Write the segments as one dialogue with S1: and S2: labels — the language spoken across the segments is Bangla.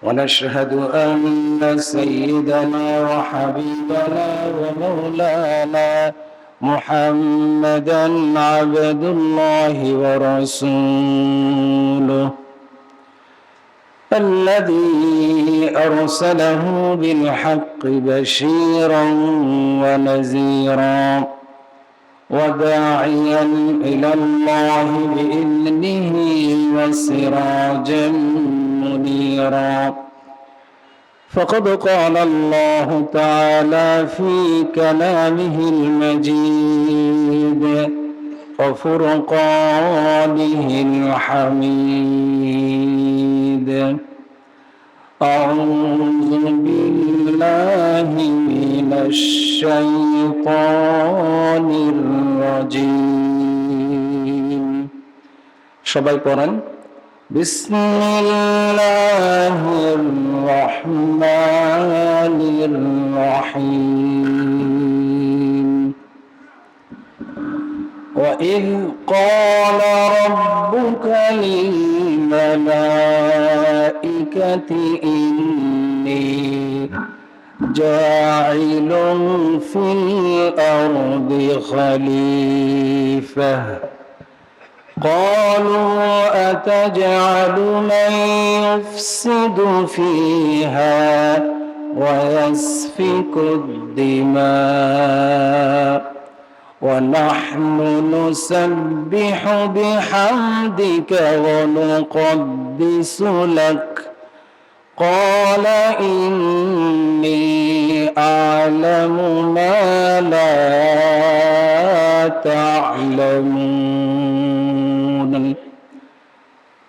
S1: ونشهد أن سيدنا وحبيبنا ومولانا محمدا عبد الله ورسوله الذي أرسله بالحق بشيرا ونذيرا وداعيا إلى الله بإذنه وسراجا منيرا. فقد قال الله تعالى في كلامه المجيد وفرقانه الحميد: أعوذ بالله من الشيطان الرجيم. সবাই পড়েন বিসমিল্লাহির রহমানির রহিম। وإذ قال ربك للملائكة إني جاعل في الأرض خليفة قالوا أتجعل من يفسد فيها ويسفك الدماء ونحن نسبح بحمدك ونقدس لك قال إني أعلم ما لا تعلمون.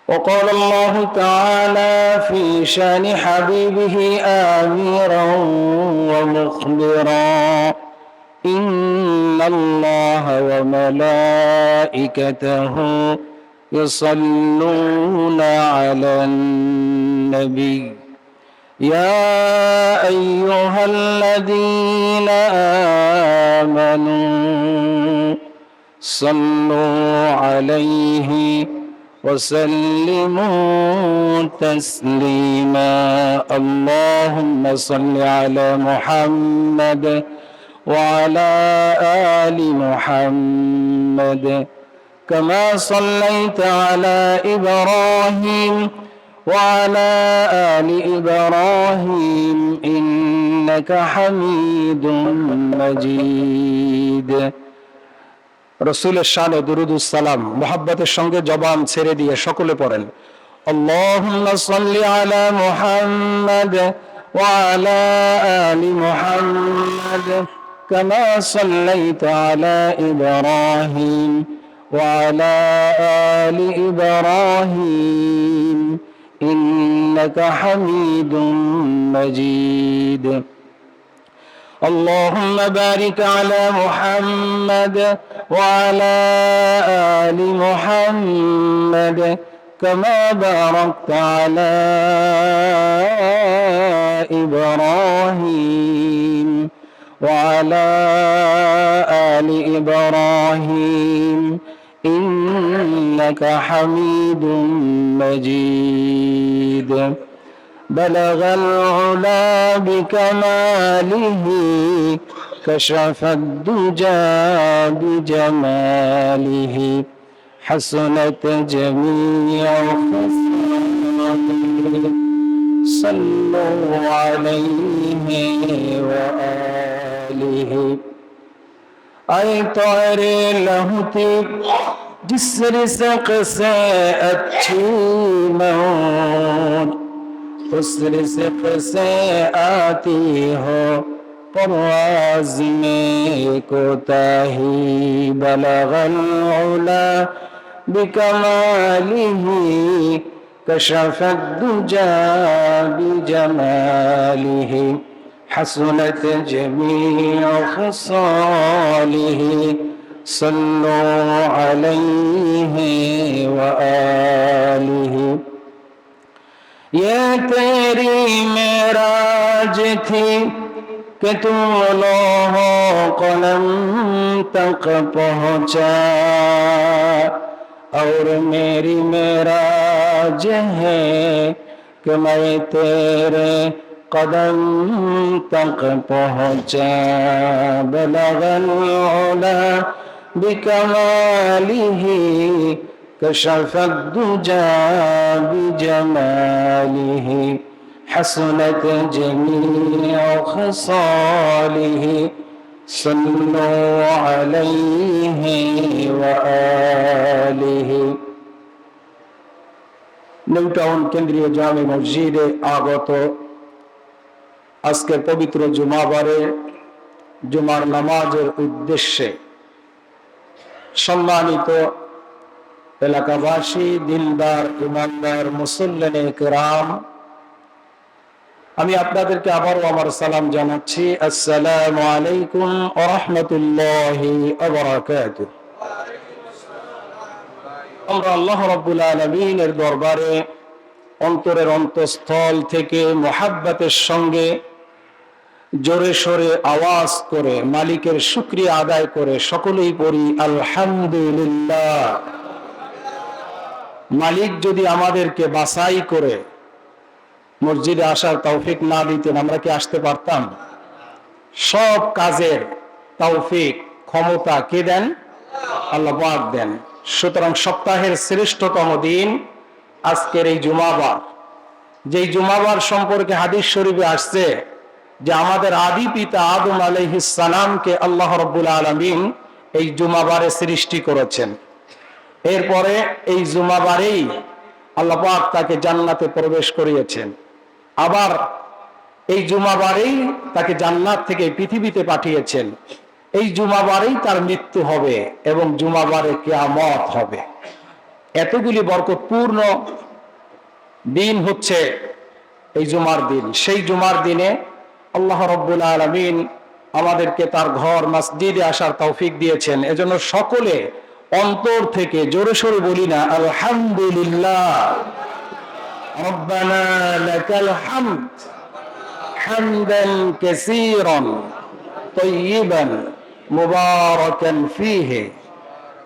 S1: وقال الله تعالى في شان حبيبه آمرا ومخبرا: إن الله وملائكته يصلون على النبي يا أيها الذين آمنوا صلوا عليه وسلموا تسليما. اللهم صل على محمد وعلى آل محمد كما صليت على إبراهيم وعلى آل إبراهيم إنك حميد مجيد. রসুলের শানে দুরুদুস সালাম মুহাব্বতের সঙ্গে জবান ছেড়ে দিয়ে সকলে পড়েন আল্লাহুম্মা সাল্লি আলা মুহাম্মাদ ওয়া আলা আলি মুহাম্মাদ কামা সাল্লাইতা আলা ইব্রাহিম ওয়া আলা আলি ইব্রাহিম ইন্নাকা হামিদুম মাজিদ. اللهم بارك على محمد وعلى آل محمد كما باركت على إبراهيم وعلى آل إبراهيم إنك حميد مجيد. بلغ العلا بكماله كشف الدجى بجماله حسنت جميع خصاله صلوا عليه وآله. أي طائر لهوتی جس رزق سے اچھی موت उस रिज़्क़ से आती हो परवाज़ में कोताही. बलगल उला बिकमालिही कशफ़त दुजा बिजमालिही हसनत जमीअ ख़सालिही सल्लु अलैहि व आलिही. ये तेरी मेराज थी कि तू लौहो कलम तक पहुँचा और मेरी मेराज है کہ میں تیرے قدم تک پہنچا بلغ العلا بکمالہ کشف الدجا بجمالہ حسنت جميع خصاله صلوا عليه وآله নিউটাউন কেন্দ্রীয় জামে মসজিদে আগত আজকের পবিত্র জুমাবারে জুমার নামাজের উদ্দেশ্যে সম্মানিত এলাকাবাসী, দিলদার, ইমানদার, মুসল্লিনে কিরাম, আমি আপনাদেরকে আবারও আমার সালাম জানাচ্ছি। আসসালামু আলাইকুম ওয়া রাহমাতুল্লাহি ওয়া বারাকাতুহু। আমরা আল্লাহ রাব্বুল আলামিনের দরবারে অন্তরের অন্তঃস্থল থেকে মুহাব্বতের সঙ্গে জোরে সোরে আওয়াজ করে মালিকের শুকরিয়া আদায় করে সকলেই পড়ি আলহামদুলিল্লাহ। মালিক যদি আমাদেরকে বাছাই করে মসজিদে আসার তৌফিক না দিতেন, আমরা কি আসতে পারতাম? সব কাজের তৌফিক ক্ষমতা কে দেন? আল্লাহ পাক দেন। সুতরাং সপ্তাহের শ্রেষ্ঠতম দিন আজকের এই জুমাবার, যেই জুমাবার সম্পর্কে হাদিস শরীফে আসছে যে আমাদের আদি পিতা আদম আলাইহিস সালামকে আল্লাহ রাব্বুল আলামিন এই জুমাবারে সৃষ্টি করেছেন। এরপরে এই জুমাবারেই আল্লাহ পাক তাকে জান্নাতে প্রবেশ করিয়েছেন। আবার এই জুমাবারেই তাকে জান্নাত থেকে পৃথিবীতে পাঠিয়েছেন। এই জুমাবারেই তার মৃত্যু হবে এবং জুমাবারে কিয়ামত হবে। এতগুলি বরকতপূর্ণ দিন হচ্ছে এই জুমার দিন। সেই জুমার দিনে আল্লাহ রাব্বুল আলামিন আমাদেরকে তার ঘর মসজিদে আসার তৌফিক দিয়েছেন। এজন্য সকলে অন্তর থেকে জোরে সোরে বলি না আলহামদুলিল্লাহ। রব্বানা লাকাল হামদ হামদান কাসীরান তাইয়িবান মুবারাকান ফীহি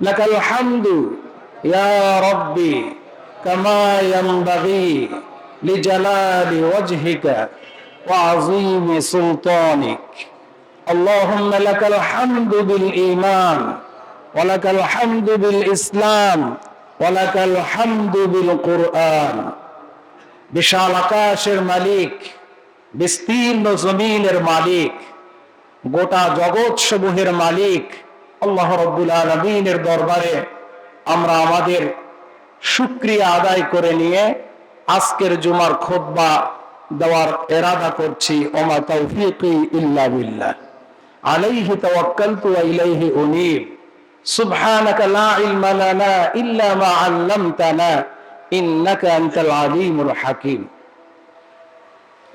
S1: লাকাল হামদু ইয়া রাব্বি কামা ইয়ানবাগী লিজালালি ওয়াজহিকা ওয়া আযীমি সুলতানিক। আল্লাহুম্মা লাকাল হামদু বিল ঈমান ওয়া লাকাল হামদু বিল ইসলাম ওয়া লাকাল হামদু বিল কুরআন। বিশাল আকাশের মালিক, বিস্তীর্ণ জমিনের মালিক, গোটা জগৎ সমূহের মালিক আল্লাহ রাব্বুল আলামিনের দরবারে আমরা আমাদের শুকরিয়া আদায় করে নিয়ে আজকের জুমার খুতবা দেওয়ার ইরাদা করছি। ওমা তাওফীকি ইল্লা বিল্লাহ আলাইহি তাওয়াক্কালতু ওয়া ইলাইহি উনীব সুবহানাকা লা ইলমা লানা ইল্লা মা আল্লামতানা ইন্নাকা আনতাল আলিমুল হাকিম।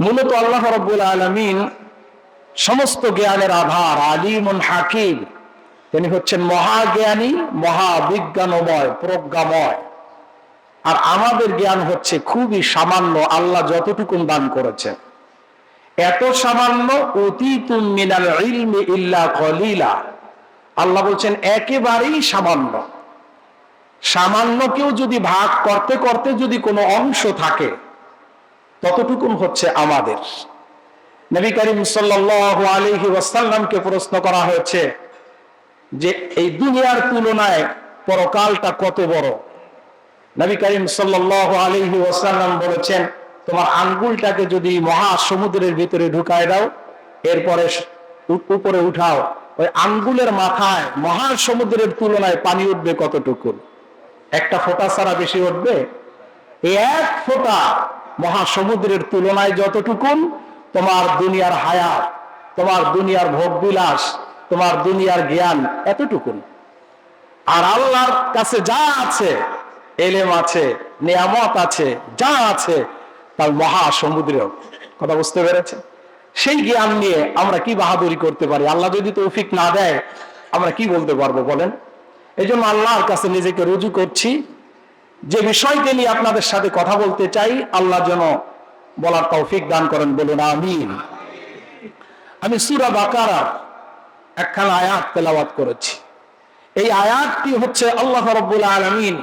S1: মূলত আল্লাহ রাব্বুল আলামিন সমস্ত জ্ঞানের আধার, আলিমুল হাকিম। তিনি হচ্ছেন মহাজ্ঞানী, মহাবিজ্ঞানময়, প্রজ্ঞাময়। আর আমাদের জ্ঞান হচ্ছে খুবই সামান্য, আল্লাহ যতটুকু দান করেছেন। এত সামান্য, উতীতুম মিনাল ইলমি ইল্লা কলিলা। আল্লাহ বলছেন একেবারেই সামান্য। সামান্যকেও যদি ভাগ করতে করতে যদি কোনো অংশ থাকে, ততটুকুন হচ্ছে আমাদের। নবী করিম সাল্লাল্লাহু আলাইহি ওয়াসাল্লামকে প্রশ্ন করা হয়েছে যে এই দুনিয়ার তুলনায় পরকালটা কত বড়। নবী করিম সাল্লাল্লাহু আলাইহি ওয়াসাল্লাম বলেছেন, তোমার আঙ্গুলটাকে যদি মহাসমুদ্রের ভিতরে ঢুকায় দাও, এরপরে উপরে উঠাও, ওই আঙ্গুলের মাথায় মহাসমুদ্রের তুলনায় পানি উঠবে কতটুকু? একটা ফোঁটা ছাড়া বেশি উঠবে? এই এক ফোঁটা মহাসমুদ্রের তুলনায় যতটুকুন তোমার দুনিয়ার হায়াত, তোমার দুনিয়ার ভোগ বিলাস, তোমার দুনিয়ার জ্ঞান এতটুকুন। আর আল্লাহর কাছে যা আছে, এলেম আছে, নিয়ামত আছে, যা আছে তার মহাসমুদ্রেও। কথা বুঝতে পেরেছে? সেই জ্ঞান নিয়ে আমরা কি বাহাদুরি করতে পারি? আল্লাহ যদি তৌফিক না দেয় আমরা কি বলতে পারবো বলেন? এই জন্য আল্লাহর কাছে নিজেকে রুজু করছি। যে বিষয়কে নিয়ে আপনাদের সাথে কথা বলতে চাই, আল্লাহ যেন বলার তৌফিক দান করেন, বলুন আমিন। আমি সূরা বাকারার একখানা আয়াত তেলাওয়াত করেছি। এই আয়াতটি হচ্ছে আল্লাহ রাব্বুল আলামিন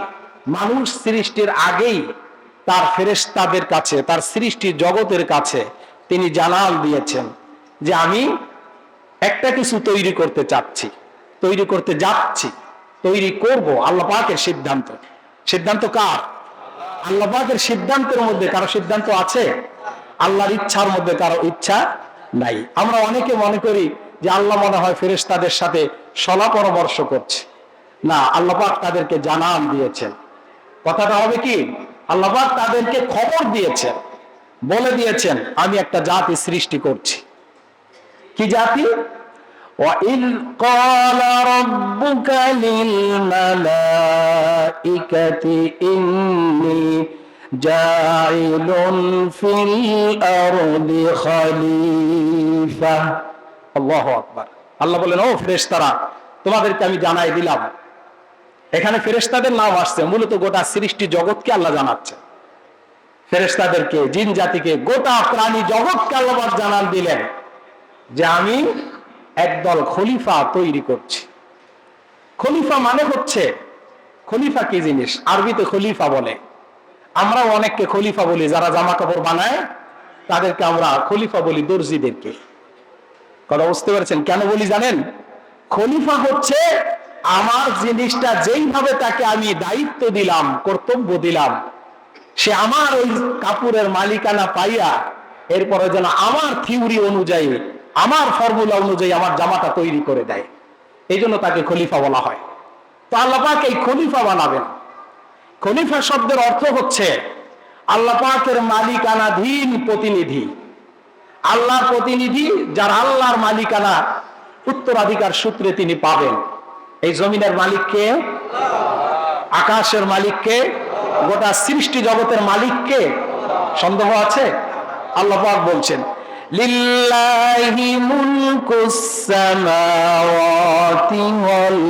S1: মানুষ সৃষ্টির আগেই তার ফেরেশতাদের কাছে, তার সৃষ্টি জগতের কাছে তিনি জানান দিয়েছেন যে আমি একটা কিছু তৈরি করতে চাচ্ছি, তৈরি করতে যাচ্ছি, তৈরি করব। আল্লাহ পাকের সিদ্ধান্ত। সিদ্ধান্ত কার? আল্লাহ পাকের সিদ্ধান্তের মধ্যে কারো সিদ্ধান্ত আছে? আল্লাহর ইচ্ছার মধ্যে কারো ইচ্ছা নাই। আমরা অনেকে মনে করি যে আল্লাহ মনে হয় ফেরেশতাদের সাথে সলা পরামর্শ করছে। না, আল্লাহ পাক তাদেরকে জানান দিয়েছেন। কথাটা হবে কি, আল্লাহ পাক তাদেরকে খবর দিয়েছেন, বলে দিয়েছেন আমি একটা জাতি সৃষ্টি করছি। কি জাতি? وَإِذْ قَالَ رَبُّكَ لِلْمَلَائِكَةِ إِنِّي جَاعِلٌ فِي الْأَرْضِ خَلِيفَةً। আল্লাহু আকবার। আল্লাহ বলেন, ও ফেরেশতারা, তোমাদেরকে আমি জানাই দিলাম। এখানে ফেরেশতাদের নাম আসছে, মূলত গোটা সৃষ্টি জগৎকে আল্লাহ জানাচ্ছে। ফেরেশতাদেরকে, জিন জাতিকে, গোটা প্রাণী জগৎকে আল্লাহ জানান দিলেন যে আমি একদল খলিফা তৈরি করছি। খলিফা মানে হচ্ছে, খলিফা কি জিনিস? আরবিতে খলিফা বলে। আমরা অনেককে খলিফা বলি, যারা জামা কাপড় বানায় তাদেরকে আমরা খলিফা বলি, দর্জিদেরকে। কথা বুঝতে পারছেন কেন বলি জানেন? খলিফা হচ্ছে আমার জিনিসটা যেইভাবে তাকে আমি দায়িত্ব দিলাম, কর্তব্য দিলাম, সে আমার ওই কাপড়ের মালিকানা পাইয়া এরপরে যেন আমার থিওরি অনুযায়ী, আমার ফর্মুলা অনুযায়ী আমার জামাটা তৈরি করে দেয়। এই জন্য তাকে খলিফা বলা হয়। তো আল্লাহ পাক এই খলিফা বানাবেন। খলিফা শব্দের অর্থ হচ্ছে আল্লাহ পাকের মালিকানাধীন প্রতিনিধি। আল্লাহর প্রতিনিধি, যার আল্লাহর মালিকানা উত্তরাধিকার সূত্রে তিনি পাবেন। এই জমিনের মালিককে, আকাশের মালিককে, গোটা সৃষ্টি জগতের মালিককে? সন্দেহ আছে? আল্লাহ পাক বলছেন লিল্লাহি মুলকুস সামাওয়াতি ওয়াল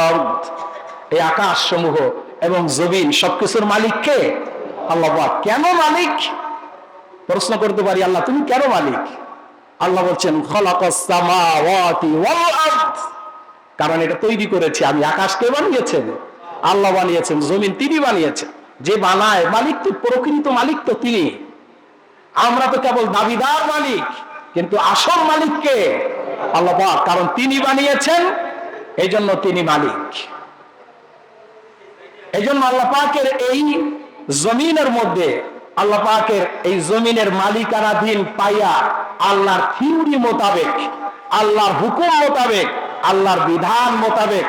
S1: আরদ। এই আকাশ সমূহ এবং জমিন সবকিছুর মালিক কে? আল্লাহ পাক। কেন মালিক? প্রশ্ন করতে পারি, আল্লাহ তুমি কেন মালিক? আল্লাহ বলছেন খালাকাস সামাওয়াতি ওয়াল আরদ, কারণ এটা তৈরি করেছি আমি। আকাশকে বানিয়েছেন আল্লাহ, বানিয়েছেন জমিন তিনি বানিয়েছেন। যে বানায় মালিক তো, প্রকৃত মালিক তো তিনি। আমরা তো কেবল দাবিদার মালিক, কিন্তু আসল মালিক কে? আল্লাহ পাক, কারণ তিনি বানিয়েছেন, এই জন্য তিনি মালিক। এই জন্য আল্লাহ পাকের এই জমিনের মধ্যে, আল্লাহ পাকের এই জমিনের মালিকানাধীন পাইয়া আল্লাহর থিওরি মোতাবেক, আল্লাহর হুকুম মোতাবেক, আল্লাহর বিধান মোতাবেক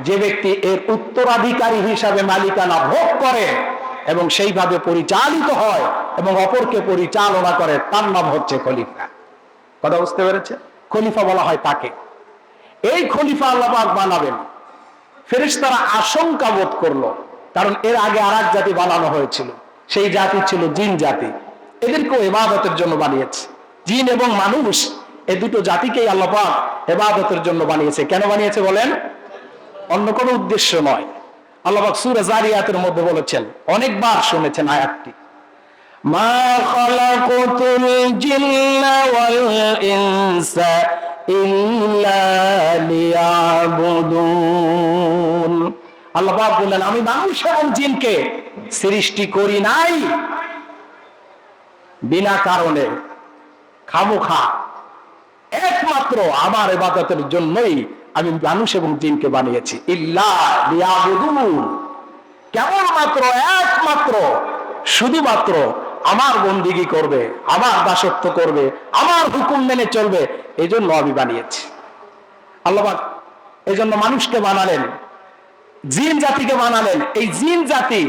S1: যে ব্যক্তি এর উত্তরাধিকারী হিসাবে মালিকানা ভোগ করে এবং সেইভাবে পরিচালিত হয় এবং অপরকে পরিচালনা করে, তার নাম হচ্ছে খলিফা। কথা বুঝতে পেরেছে? খলিফা বলা হয় তাকে। এই খলিফা আল্লাহ পাক বানাবেন। ফেরেশতারা আশঙ্কা বোধ করলো, কারণ এর আগে আর এক জাতি বানানো হয়েছিল। সেই জাতি ছিল জিন জাতি। এদেরকেও ইবাদতের জন্য বানিয়েছে। জিন এবং মানুষ, এই দুটো জাতিকেই আল্লাহ পাক ইবাদতের জন্য বানিয়েছে। কেন বানিয়েছে বলেন? অন্য কোনো উদ্দেশ্য নয়। আল্লাহ পাক সূরা যারিয়াতের মধ্যে বলেছেন, অনেকবার শুনেছেন আয়াতটি, মা খালাকাতুল জিন্না ওয়াল ইনসা ইল্লা লিয়াবুদুন। আল্লাহ পাক বললেন আমি মানুষ এবং জিনকে সৃষ্টি করি নাই বিনা কারণে, খামোখা। একমাত্র আমার ইবাদতের জন্যই আমি মানুষ এবং জিনকে বানিয়েছি। ইল্লা লিয়াবুদুন, কেবলমাত্র, একমাত্র, শুধুমাত্র আমার বন্দিগি করবে, আমার দাসত্ব করবে, আমার হুকুম মেনে চলবে, এই জন্য আমি বানিয়েছি। আল্লাহ পাক এই জন্য মানুষকে বানালেন, জিন জাতিকে বানালেন। এই জিন জাতি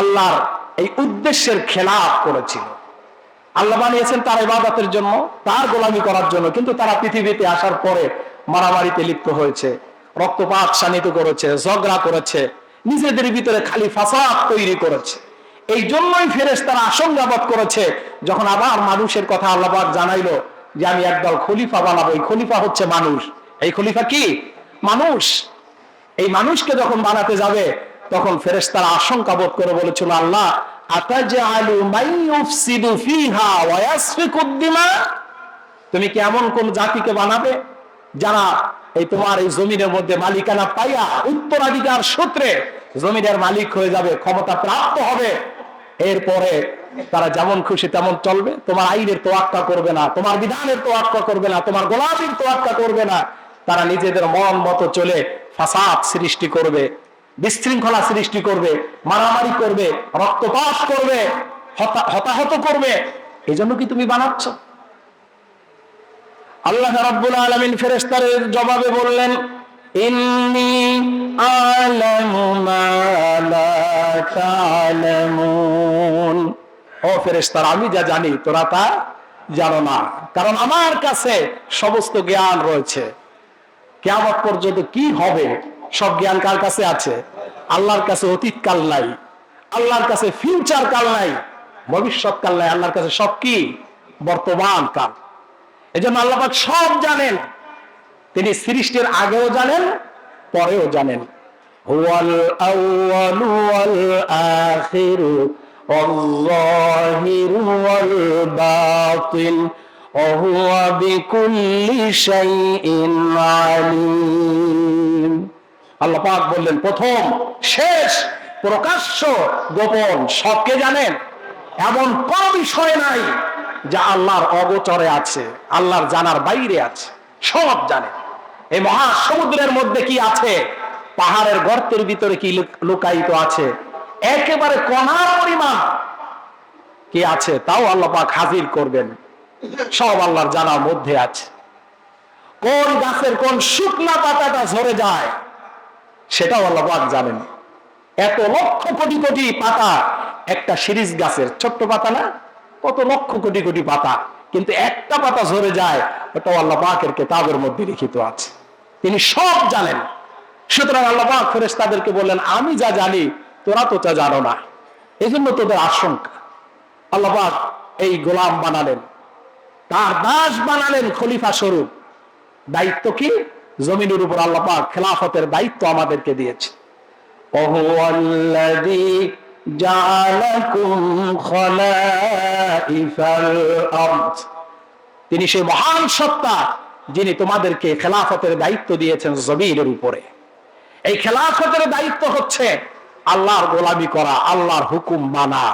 S1: আল্লাহর এই উদ্দেশ্যের খেলাফ করেছিল। আল্লাহ বানিয়েছেন তার ইবাদতের জন্য, তার গোলামি করার জন্য, কিন্তু তারা পৃথিবীতে আসার পরে মারামারিতে লিপ্ত হয়েছে, রক্তপাত শানিত করেছে, ঝগড়া করেছে, নিজেদের ভিতরে খালি ফাসাদ তৈরি করেছে। এই জন্যই ফেরেশতারা আশঙ্কাবোধ করেছে, যখন আবার মানুষের কথা আল্লাহ পাক জানাইলো যে আমি একদল খলিফা বানাবো। এই খলিফা হচ্ছে মানুষ। এই খলিফা কি? মানুষ। এই মানুষকে যখন বানাতে যাবে তখন ফেরেশতারা আশঙ্কা বোধ করে বলেছিল, আল্লাহ আতাজআলু মান ইউফসিদু ফিহা ওয়া ইয়াসফিকুদ দিমা, তুমি কি এমন কোন জাতিকে বানাবে যারা এই তোমার এই জমিনের মধ্যে মালিকানা পাইয়া উত্তরাধিকার সূত্রে জমিনের মালিক হয়ে যাবে, ক্ষমতা প্রাপ্ত হবে, এরপরে তারা যেমন খুশি তেমন চলবে, তোমার আইনের তোয়াক্কা করবে না, তোমার বিধানের তোয়াক্কা করবে না, তোমার গোলামীর তোয়াক্কা করবে না। তারা নিজেদের মন মতো চলে ফাসাদ সৃষ্টি করবে, বিশৃঙ্খলা সৃষ্টি করবে, মারামারি করবে, রক্তপাত করবে, হতাহত করবে। এই জন্য কি তুমি বানাচ্ছ? আল্লাহ রাব্বুল আলামিন ফেরেশতাদের জবাবে বললেন, ইন্নী আ'লামু মা লা তা'লামুন। ও ফেরেশতারা, আমি যা জানি তোরা তা জানো না, কারণ আমার কাছে সমস্ত জ্ঞান রয়েছে। কিয়ামত পর্যন্ত কি হবে সব জ্ঞান কার কাছে আছে? আল্লাহর কাছে অতীতকাল নাই, আল্লাহর কাছে ফিউচার কাল নাই, ভবিষ্যৎ কাল নাই, আল্লাহর কাছে সব কি বর্তমান কাল। এজন্য আল্লাহ পাক সব জানেন। তিনি সৃষ্টির আগেও জানেন, পরেও জানেন। হুয়াল আউয়ালু ওয়াল আখিরু ওয়াল যাহিরু ওয়াল বাতিন ওয়া হুয়া বিকুল্লি শাইইন আলিম। আল্লাহ পাক বললেন, প্রথম, শেষ, প্রকাশ্য, গোপন সবকে জানেন। এমন কোন বিষয় নাই যা আল্লাহর অগোচরে আছে, আল্লাহর জানার বাইরে আছে, সব জানে। এই মহাসমুদ্রের মধ্যে কি আছে, পাহাড়ের গর্তের ভিতরে কি লুকায়িত আছে, একেবারে কণা পরিমাণ কি আছে তাও আল্লাহ পাক হাজির করবেন। সব আল্লাহর জানার মধ্যে আছে। কোন গাছের কোন শুকনা পাতাটা ঝরে যায় সেটাও আল্লাহ পাক জানেন। এত লক্ষ কোটি কোটি পাতা একটা শিরিষ গাছের, ছোট্ট পাতা না, কত লক্ষ কোটি কোটি পাতা, কিন্তু একটা পাতা ঝরে যায়, ওটাও আল্লাহ পাকের কিতাবের মধ্যে লিখিত আছে। তিনি সব জানেন। সুতরাং আল্লাহ পাক ফেরেশতাদেরকে বললেন, আমি যা জানি তোরা তো তা জানো না, এই জন্য তোদের আশঙ্কা। আল্লাহ পাক এই গোলাম বানালেন, তার দাস বানালেন খলিফা স্বরূপ। দায়িত্ব কি? জমিনের উপর আল্লাহ পাক খেলাফতের দায়িত্ব আমাদেরকে দিয়েছে। ওয়াহুয়াল্লাযী জাআলাকুম খলাইফাল আরদ। তিনি সেই মহান সত্তা যিনি তোমাদেরকে খেলাফতের দায়িত্ব দিয়েছেন জমিনের উপরে। এই খেলাফতের দায়িত্ব হচ্ছে আল্লাহর গোলামি করা, আল্লাহর হুকুম মানা।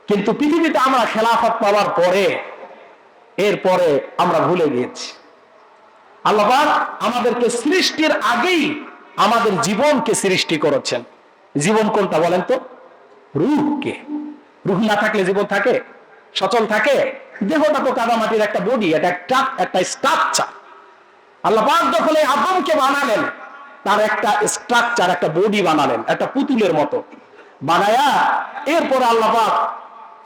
S1: কিন্তু পৃথিবীতে আমরা খেলাফত পাওয়ার পরে, এরপরে আমরা ভুলে গিয়েছি। আল্লাহ পাক আমাদেরকে সৃষ্টির আগেই আমাদের জীবনকে সৃষ্টি করেছেন। জীবন কোনটা বলেন তো? রূহকে। রূহ না থাকলে জীবন থাকে? সচল থাকে? দেহটা তো কাদামাটির একটা বডি, এটা একটা স্ট্রাকচার। আল্লাহ পাক যখন এই আদমকে বানালেন, তার একটা স্ট্রাকচার, একটা বডি বানালেন, একটা পুতুলের মতো বানায়া, এরপর আল্লাহ পাক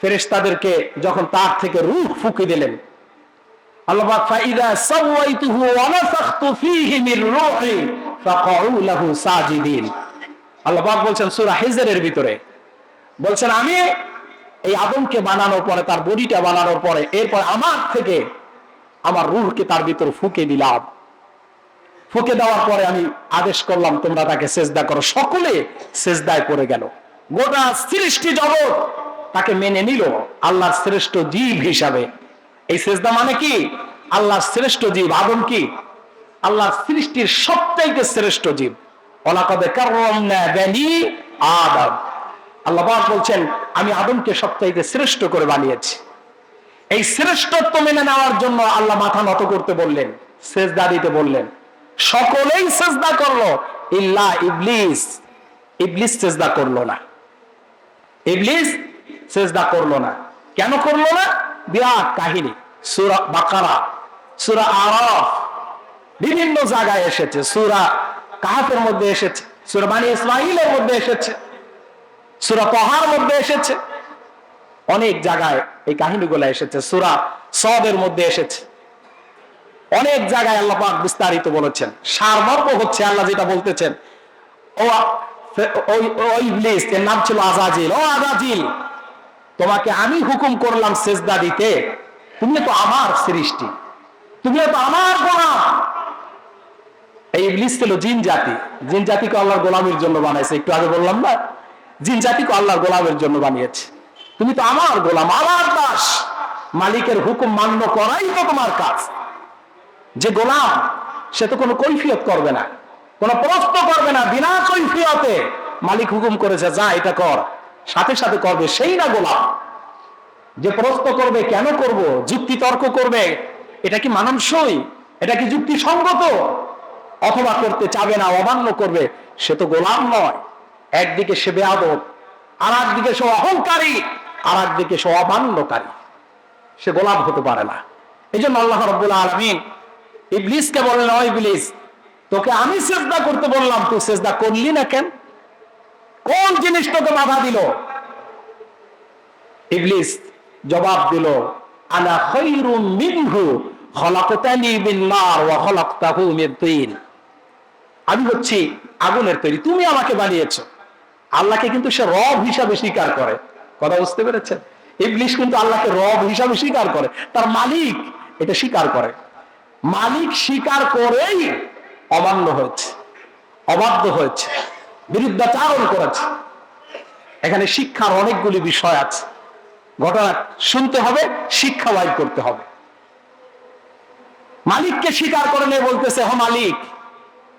S1: ফেরেশতাদেরকে যখন তার থেকে রূহ ফুঁকি দিলেন, আল্লাহ পাক ফাইদা সাওয়াইতুহু ওয়া নাফাখতু ফীহি মির রূহি ফাকাউ লাহু সাজিদিন। আল্লাহ পাক বলছেন সূরা হিজরের ভিতরে, বলছেন আমি এই আদমকে বানানোর পরে, তার বডিটা বানানোর পরে, এরপর আমার থেকে আমার রূহকে তার ভিতর ফুঁকে দিলাম। ফুঁকে দেওয়ার পরে আমি আদেশ করলাম তোমরা তাকে সেজদা করো। সকলে সেজদায় পড়ে গেল। গোটা সৃষ্টি জগৎ তাকে মেনে নিল আল্লাহর শ্রেষ্ঠ জীব হিসাবে। এই সেজদা মানে কি? আল্লাহর শ্রেষ্ঠ জীব আদম কি আল্লাহর সৃষ্টির সবচাইতে শ্রেষ্ঠ জীব। ওয়ালাকাদ কাররামনা বানি আদম। আল্লাহ পাক বলছেন আমি আদমকে সবচাইতে শ্রেষ্ঠ করে বানিয়েছি। এই শ্রেষ্ঠত্ব মেনে নেওয়ার জন্য আল্লাহ মাথা নত করতে বললেন, সেজদা দিতে বললেন। সকলেই সেজদা করলো ইল্লা ইবলিস। ইবলিস সেজদা করলো না। ইবলিস সেজদা করলো না। কেন করলো না? বিরাট কাহিনী, সূরা বাকারা, সূরা আরাফ, বিভিন্ন জায়গায় এসেছে। সূরা কাহফের মধ্যে এসেছে, সূরা বনী ইসরাঈলের মধ্যে এসেছে, সূরা তাহার মধ্যে এসেছে, অনেক জায়গায় এই কাহিনীগুলো এসেছে। সূরা সদের মধ্যে এসেছে, অনেক জায়গায় আল্লাহ পাক বিস্তারিত বলেছেন। সারমর্ম হচ্ছে আল্লাহ যেটা বলতেছেন, ওই ইবলিস, এর নাম ছিল আযাজিল, ও আযাজিল তোমাকে আমি হুকুম করলাম সেজদা দিতে, তুমি তো আমার সৃষ্টি, তুমি তো আমার গোলাম। এই ইবলিস ছিল জিন জাতি। জিন জাতিকে আল্লাহর গোলামের জন্য বানাইছে। একটু আগে বললাম না, জিন জাতিকে আল্লাহর গোলামের জন্য বানিয়েছে। তুমি তো আমার গোলাম, আমার দাস, মালিকের হুকুম মান্য করাই তো তোমার কাজ। যে গোলাম সে তো কোনো কৈফিয়ত করবে না, কোনো প্রশ্ন করবে না, বিনা কৈফিয়তে মালিক হুকুম করেছে যা এটা কর, সাথে সাথে করবে সেই না গোলাম যে প্রশ্ন করবে কেন করব, যুক্তি তর্ক করবে, এটা কি মানানসই, এটা কি যুক্তিসঙ্গত, অথবা করতে চাবে না, অমান্য করবে, সে তো গোলাম নয়। একদিকে সে বেয়াদব, আর একদিকে সে অহংকারী, আর একদিকে সে অমান্যকারী, সে গোলাম হতে পারে না। এই জন্য আল্লাহ রাব্বুল আলামিন ইবলিসকে বললেন, ও ইবলিস, তোকে আমি সিজদা করতে বললাম, তুই সিজদা করলি না কেন? কোন জিনিস তোকে বাধা দিল? ইবলিস জবাব দিল, আনা খায়রুম মিনহু খলাকতানি মিন নার ওয়া খলাকতাহু মিন তিন। আমি হচ্ছি আগুনের তৈরি, তুমি আমাকে বানিয়েছো। আল্লাহকে কিন্তু সে রব হিসাবে স্বীকার করে। কথা বুঝতে পেরেছেন? ইবলিস কিন্তু আল্লাহকে রব হিসাবে স্বীকার করে, তার মালিক এটা স্বীকার করে। মালিক স্বীকার করেই অমান্য হয়েছে, অবাধ্য হয়েছে, বিরুদ্ধাচারণ করেছে। এখানে শিক্ষার অনেকগুলি বিষয় আছে, ঘটনা শুনতে হবে, শিক্ষা বাইর করতে হবে। মালিককে স্বীকার করে নিয়ে বলতেছে, হ মালিক,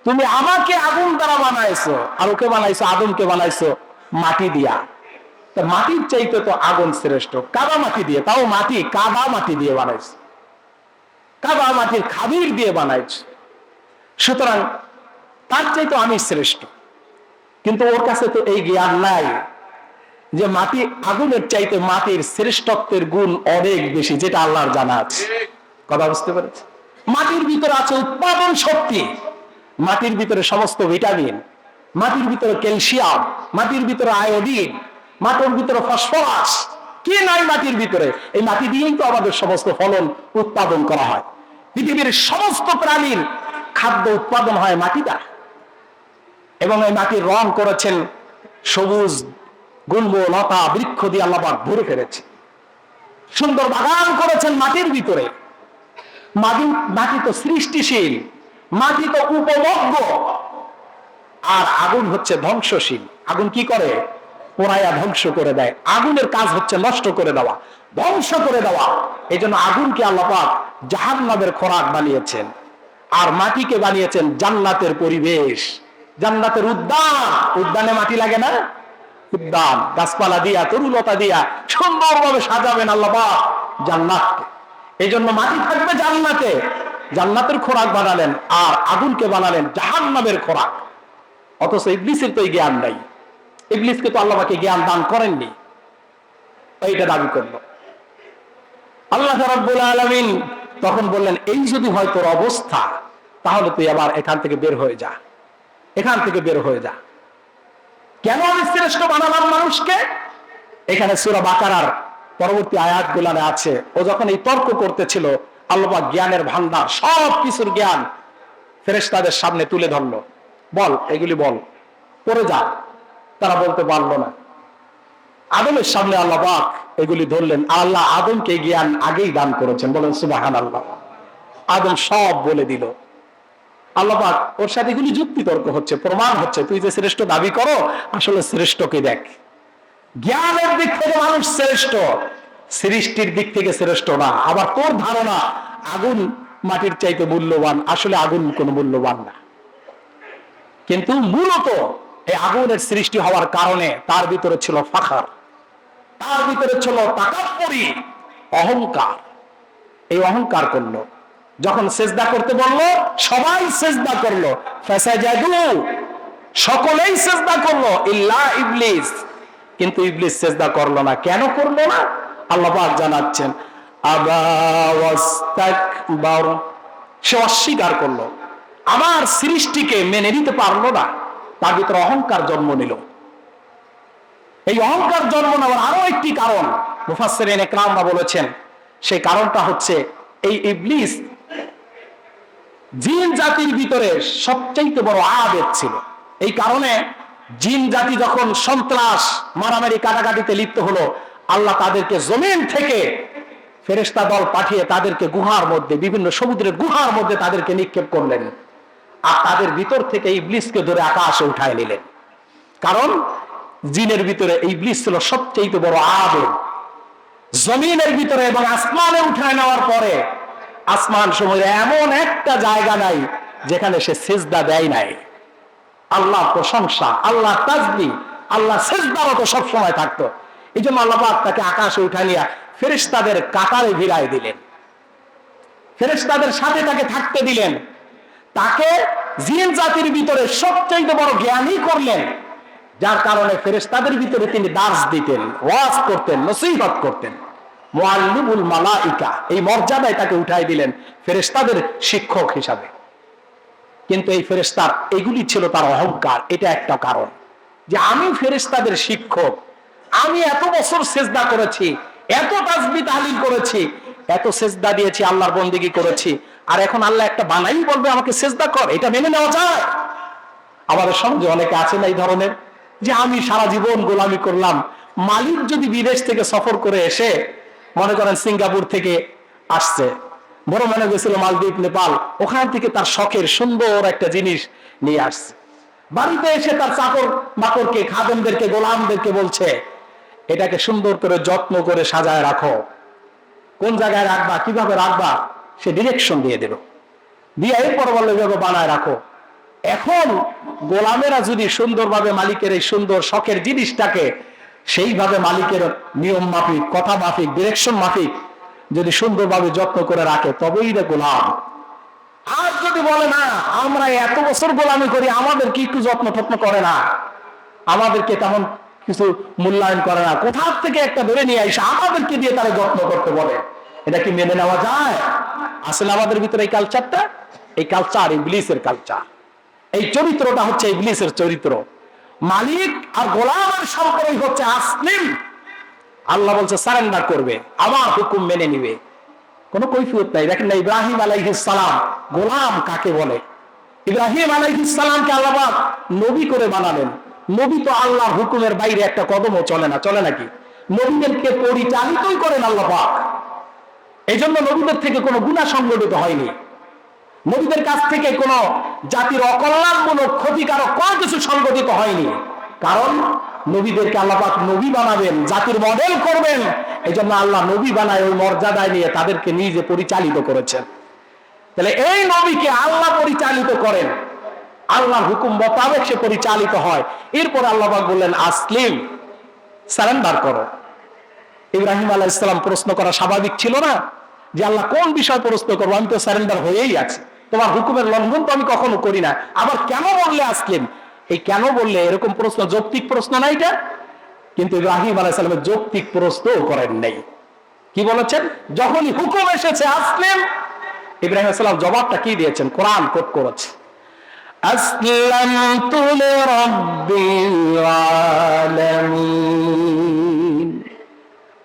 S1: তুমি আমাকে আগুন দ্বারা বানাইছো, আর ওকে বানাইছো, আদমকে বানাইছো মাটি দিয়া। মাটির চাইতে তো আগুন শ্রেষ্ঠ, কাদা মাটি দিয়ে, তাও মাটি, কাদা মাটি দিয়ে বানাইছো, কাদা মাটির খাবির দিয়ে বানাইছো, সুতরাং তার চাইতে আমি শ্রেষ্ঠ। কিন্তু ওর কাছে তো এই জ্ঞান নাই যে মাটি, আগুনের চাইতে মাটির শ্রেষ্ঠত্বের গুণ অনেক বেশি, যেটা আল্লাহর জানা আছে। কথা বুঝতে পেরেছে? মাটির ভিতরে আছে উৎপাদন শক্তি, মাটির ভিতরে সমস্ত ভিটামিন, মাটির ভিতরে ক্যালসিয়াম, মাটির ভিতরে আয়োডিন, মাটির ভিতরে ফসফরাস, কি নাই মাটির ভিতরে? এই মাটি দিয়েই তো আমাদের সমস্ত ফলন উৎপাদন করা হয়। পৃথিবীর সমস্ত প্রাণীর খাদ্য উৎপাদন হয় মাটি দ্বারা। এবং এই মাটির রং করেছেন সবুজ, গুল্ম, লতা, বৃক্ষ দিয়ে আল্লাহ পাক ভরে ফেলেছে। সুন্দর বাগান করেছেন মাটির ভিতরে। মাটি তো সৃষ্টিশীল, মাটি তো উপভোগ্য, আর আগুন হচ্ছে ধ্বংসশীল। আগুন কি করে? পোড়াইয়া ধ্বংস করে দেয়। আগুনের কাজ হচ্ছে নষ্ট করে দেওয়া, ধ্বংস করে দেওয়া। এই জন্য আগুনকে আল্লাহ পাক জাহান্নামের খোরাক বানিয়েছেন, আর মাটিকে বানিয়েছেন জান্নাতের পরিবেশ, জান্নাতের উদ্যান। উদ্যানে মাটি লাগে না? উদ্যান গাছপালা দিয়া, তরুলতা দিয়া সুন্দরভাবে সাজাবেন আল্লাহ পাক জান্নাতকে। এই জন্য মাটি থাকবে জান্নাতে, জান্নাতের খোরাক বানালেন, আর আগুনকে বানালেন জাহান্নামের খোরাক। অথচ ইবলিসের তো এই জ্ঞান নাই, ইবলিসকে তো আল্লাহ পাক জ্ঞান দান করেননি, এইটা দাবি করলো। আল্লাহ রাব্বুল আলামিন তখন বললেন, এই যদি হয় তোর অবস্থা, তাহলে তুই আবার এখান থেকে বের হয়ে যা, এখান থেকে বের হয়ে যা। কেন আমি শ্রেষ্ঠ বানালাম মানুষকে? এখানে সূরা বাকারার পরবর্তী আয়াতগুলোতে আছে, ও যখন এই তর্ক করতেছিল, আল্লাহ পাক জ্ঞানের ভান্ডার, সব কিছুর জ্ঞান ফেরেশতাদের সামনে তুলে ধরলো। বল, এগুলি বল, পড়ে যা। তারা বলতে পারলো না। আদমের সামনে আল্লাহ পাক এগুলি ধরলেন। আল্লাহ আদমকে জ্ঞান আগেই দান করেছেন, বলেন সুবহানাল্লাহ। আদম সব বলে দিল। আল্লাহ পাক ওর সাথে এগুলি যুক্তি তর্ক হচ্ছে, প্রমাণ হচ্ছে, তুই যে শ্রেষ্ঠ দাবি করো, আসলে শ্রেষ্ঠকে দেখ। জ্ঞানের দিক থেকে মানুষ শ্রেষ্ঠ, সৃষ্টির দিক থেকে শ্রেষ্ঠ না। আবার তোর ধারণা আগুন মাটির চাইতে মূল্যবান, আসলে আগুন কোনো মূল্যবান না। কিন্তু মূলত এই আগুনের সৃষ্টি হওয়ার কারণে তার ভিতরে ছিল ফাখার, তার ভিতরে ছিল তাকাব্বুরি, অহংকার। এই অহংকার করলো। যখন সেজদা করতে বললো, সবাই সেজদা করলো, ফাসাজাদু, সকলেই সেজদা করলো, ইল্লা ইবলিস। কিন্তু ইবলিস সেজদা করলো না। কেন করলো না? আল্লাহ পাক জানাচ্ছেন, আবা ওয়াস্তাকবার, সে অস্বীকার করলো, আমার সৃষ্টিকে মেনে নিতে পারলো না। তার ভিতরে অহংকার জন্ম নিল। এই অহংকার জন্ম নেওয়ার আরো একটি কারণ মুফাসসিরিন ইকরামরা বলেছেন, সেই কারণটা হচ্ছে এই ইবলিস জিন জাতির ভিতরে সবচাইতে বড় আবেদ ছিল। এই কারণে জিন জাতি যখন সন্ত্রাস, মারামারি, কাটাকাটিতে লিপ্ত হলো, আল্লাহ তাদেরকে জমিন থেকে ফেরেশতা দল পাঠিয়ে তাদেরকে গুহার মধ্যে, বিভিন্ন সমুদ্রের গুহার মধ্যে তাদেরকে নিক্ষেপ করলেন, আর তাদের ভিতর থেকে ইবলিসকে ধরে আকাশে উঠায় নিলেন। কারণ জিনের ভিতরে ইবলিস ছিল সবচেয়ে বড় আবেদ। জমিনের ভিতরে এবং আসমানে উঠায় নেওয়ার পরে আসমান সমুদ্রে এমন একটা জায়গা নাই যেখানে সে সিজদা দেয় নাই। আল্লাহ প্রশংসা, আল্লাহ তাসবিহ, আল্লাহ সেজদারত সব সময় থাকতো। এই জন্য আল্লাহ পাক তাকে আকাশে উঠা নিয়ে ফেরেশতাদের কাতারে ভিড়ায় দিলেন, ফেরেশতাদের সাথে তাকে থাকতে দিলেন, তাকে জিন জাতির ভিতরে সবচেয়ে বড় জ্ঞানী করলেন, যার কারণে ফেরেশতাদের ভিতরে তিনি দার্স দিতেন, ওয়াজ করতেন, নসিহত করতেন। মুআল্লিমুল মালাইকা, এই মর্যাদায় তাকে উঠাই দিলেন ফেরেশতাদের শিক্ষক হিসাবে। কিন্তু এই ফেরেশতার এগুলি ছিল তার অহংকার। এটা একটা কারণ যে আমি ফেরেশতাদের শিক্ষক, আমি এত বছর সেজদা করেছি, এত তাসবিহ তাহলিল করেছি, এত সেজদা দিয়েছি, আল্লাহর বন্দেগী করেছি, আর এখন আল্লাহ একটা বানাই বলবে আমাকে সেজদা কর, এটা মেনে নেওয়া যায়? আমাদের সমাজে অনেকে আছেন এই ধরনের, যে আমি সারা জীবন গোলামি করলাম, মালিক যদি বিদেশ থেকে সফর করে এসে, মনে করেন সিঙ্গাপুর থেকে আসছে, বড় মনে গেছিল মালদ্বীপ, নেপাল, ওখান থেকে তার শখের সুন্দর একটা জিনিস নিয়ে আসছে, বাড়িতে এসে তার চাকর বাকরকে, খাদেমদেরকে, গোলামদেরকে বলছে এটাকে সুন্দর করে যত্ন করে সাজায় রাখো, কোন জায়গায় রাখবা, কিভাবে রাখবা, সে ডিরেকশন দিয়ে দিল, দিয়ে এরপর বললো এভাবে বানায় রাখো। এখন গোলামেরা যদি সুন্দরভাবে মালিকের এই সুন্দর শখের জিনিসটাকে সেইভাবে মালিকের নিয়ম মাফিক, কথা মাফিক, ডিরেকশন মাফিক যদি সুন্দরভাবে যত্ন করে রাখে, তবেই রে গোলাম। আর যদি বলে না আমরা এত বছর গোলামি করি, আমাদের কি একটু যত্ন টত্ন করে না, আমাদেরকে তেমন কিছু মূল্যায়ন করে না, কোথা থেকে একটা ধরে নিয়ে আসে আমাদেরকে দিয়ে তারা যত্ন করতে বলে, এটা কি মেনে নেওয়া যায়? আসলে আমাদের ভিতরে এই কালচারটা, এই কালচার ইবলিসের কালচার, এই চরিত্রটা হচ্ছে ইবলিসের চরিত্র। মালিক আর গোলামের সম্পর্ক হচ্ছে আসলিম। আল্লাহ বলছে সারেন্ডার করবে, আমার হুকুম মেনে নিবে, কোনো কৈফিয়ত নাই। দেখেন না ইব্রাহিম আলাইহিস সালাম, গোলাম কাকে বলে? ইব্রাহিম আলাইহিস সালামকে আল্লাহ পাক নবী করে বানালেন। নবী তো আল্লাহর হুকুমের বাইরে একটা কদমও চলে না, চলে নাকি? নবীদেরকে পরিচালিতই করেন আল্লাহ পাক। এই জন্য নবীদের থেকে কোনো গুনাহ সংগঠিত হয়নি, নবীদের কাছ থেকে কোনো জাতির অকল্যাণমূলক ক্ষতিকারক কোনো কিছু সংগঠিত হয়নি, কারণ নবীদেরকে আল্লাহ পাক নবী বানাবেন, জাতির মডেল করবেন। এই জন্য আল্লাহ নবী বানায় ওই মর্যাদায় নিয়ে তাদেরকে নিজে পরিচালিত করেছেন। তাহলে এই নবীকে আল্লাহ পরিচালিত করেন, আল্লাহর হুকুম মোতাবেক সে পরিচালিত হয়। এরপর আল্লাহ পাক বললেন আসলিম, সারেন্ডার করো। ইব্রাহিম আলাইহিস সালাম প্রশ্ন করা স্বাভাবিক ছিল না যে আল্লাহ কোন বিষয় প্রশ্ন করবো, আমি তো সারেন্ডার হয়েই আছি, তোমার হুকুমের লঙ্ঘন তো আমি কখনো করি না, আবার কেন বললে আসলিম? এই কেন বললে এরকম প্রশ্ন যৌক্তিক প্রশ্ন না এটা? কিন্তু ইব্রাহিম আলাইহিস সালামের যৌক্তিক প্রশ্নও করেন নাই। কি বলেছেন? যখনই হুকুম এসেছে আসলিম, ইব্রাহিম আলাইহিস সালাম জবাবটা কি দিয়েছেন? কোরআন কোট করেছে, আসলামতু লিরাব্বিল আলামিন,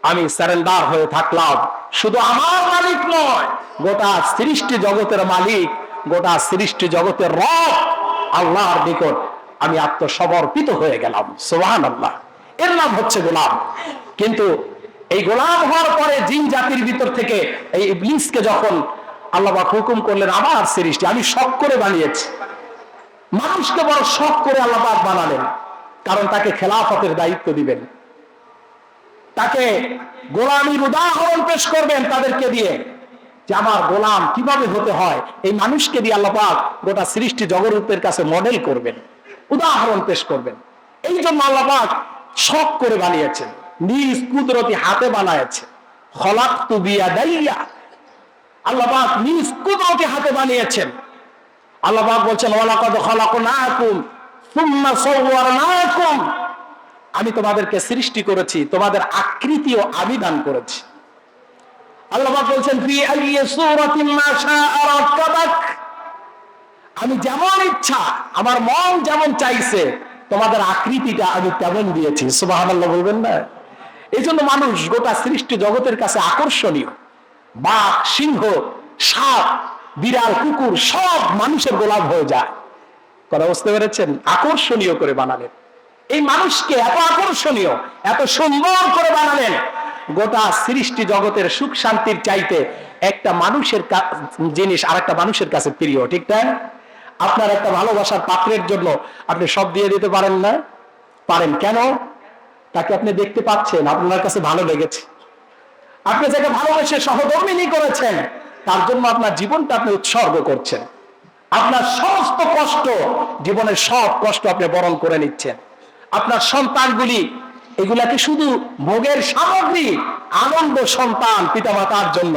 S1: আমি সারেন্ডার হয়ে থাকলাম, শুধু আমার মালিক নয়, গোটা সৃষ্টি জগতের মালিক, গোটা সৃষ্টি জগতের রব আল্লাহর নিকট আমি আত্মসমর্পিত হয়ে গেলাম। সুবহানাল্লাহ। এর নাম হচ্ছে গোলাম। কিন্তু এই গোলাম হওয়ার পরে জিন জাতির ভিতর থেকে এই ইবলিসকে যখন আল্লাহ পাক হুকুম করলেন আমার সৃষ্টি, আমি শখ করে বানিয়েছি, মানুষকে বড় শখ করে আল্লাহ পাক বানালেন, কারণ তাকে খেলাফতের দায়িত্ব দিবেন, তাকে গোলামীর উদাহরণ পেশ করবেন তাদেরকে দিয়ে, যে আমার গোলাম কিভাবে হতে হয়, এই মানুষকে দিয়ে আল্লাহ পাক গোটা সৃষ্টি জগতের কাছে মডেল করবেন, উদাহরণ পেশ করবেন। এই জন্য আল্লাহ পাক শখ করে বানিয়েছেন, নিজ কুদরতি হাতে বানিয়েছে। খলাকতু বিয়াদাইয়া, আল্লাহ পাক নিজ কুদরতি হাতে বানিয়েছেন। আল্লাহ পাক বলছেন ওয়ালাকাদ খালাকনাকুম সুম্মা সাওয়ারনাকুম, আমি তোমাদেরকে সৃষ্টি করেছি, তোমাদের আকৃতিও আমি দান করেছি। আল্লাহ পাক বলছেন ফি আইয়ি সূরাতিন মা শাআ রাক্কাবাক, আমি যেমন ইচ্ছা, আমার মন যেমন চাইছে তোমাদের আকৃতিটা আমি তেমন দিয়েছি। সুবহানাল্লাহ বলবেন না? এই জন্য মানুষ গোটা সৃষ্টি জগতের কাছে আকর্ষণীয়। বাঘ, সিংহ, সাপ, বিড়াল, কুকুর সব মানুষের গোলাম হয়ে যায়। কথা বুঝতে পেরেছেন? আকর্ষণীয় করে বানালেন এই মানুষকে, এত আকর্ষণীয়, এত সুন্দর করে বানালেন, গোটা সৃষ্টি জগতের সুখ শান্তির চাইতে একটা মানুষের জিনিস আর একটা মানুষের কাছে প্রিয়, ঠিক তাই? আপনার একটা ভালোবাসার পাত্রের জন্য আপনি সব দিয়ে দিতে পারেন না? পারেন। কেন? তাকে আপনি দেখতে পাচ্ছেন, আপনার কাছে ভালো লেগেছে, আপনি যাকে ভালোবেসে সহধর্মিনী করেছেন, তার জন্য আপনার জীবনটা আপনি উৎসর্গ করছেন, আপনার সমস্ত কষ্ট, জীবনের সব কষ্ট আপনি বরণ করে নিচ্ছেন। আপনার সন্তানগুলি এগুলাকে শুধু ভোগের সামগ্রী, আনন্দ সন্তান পিতামাতার জন্য,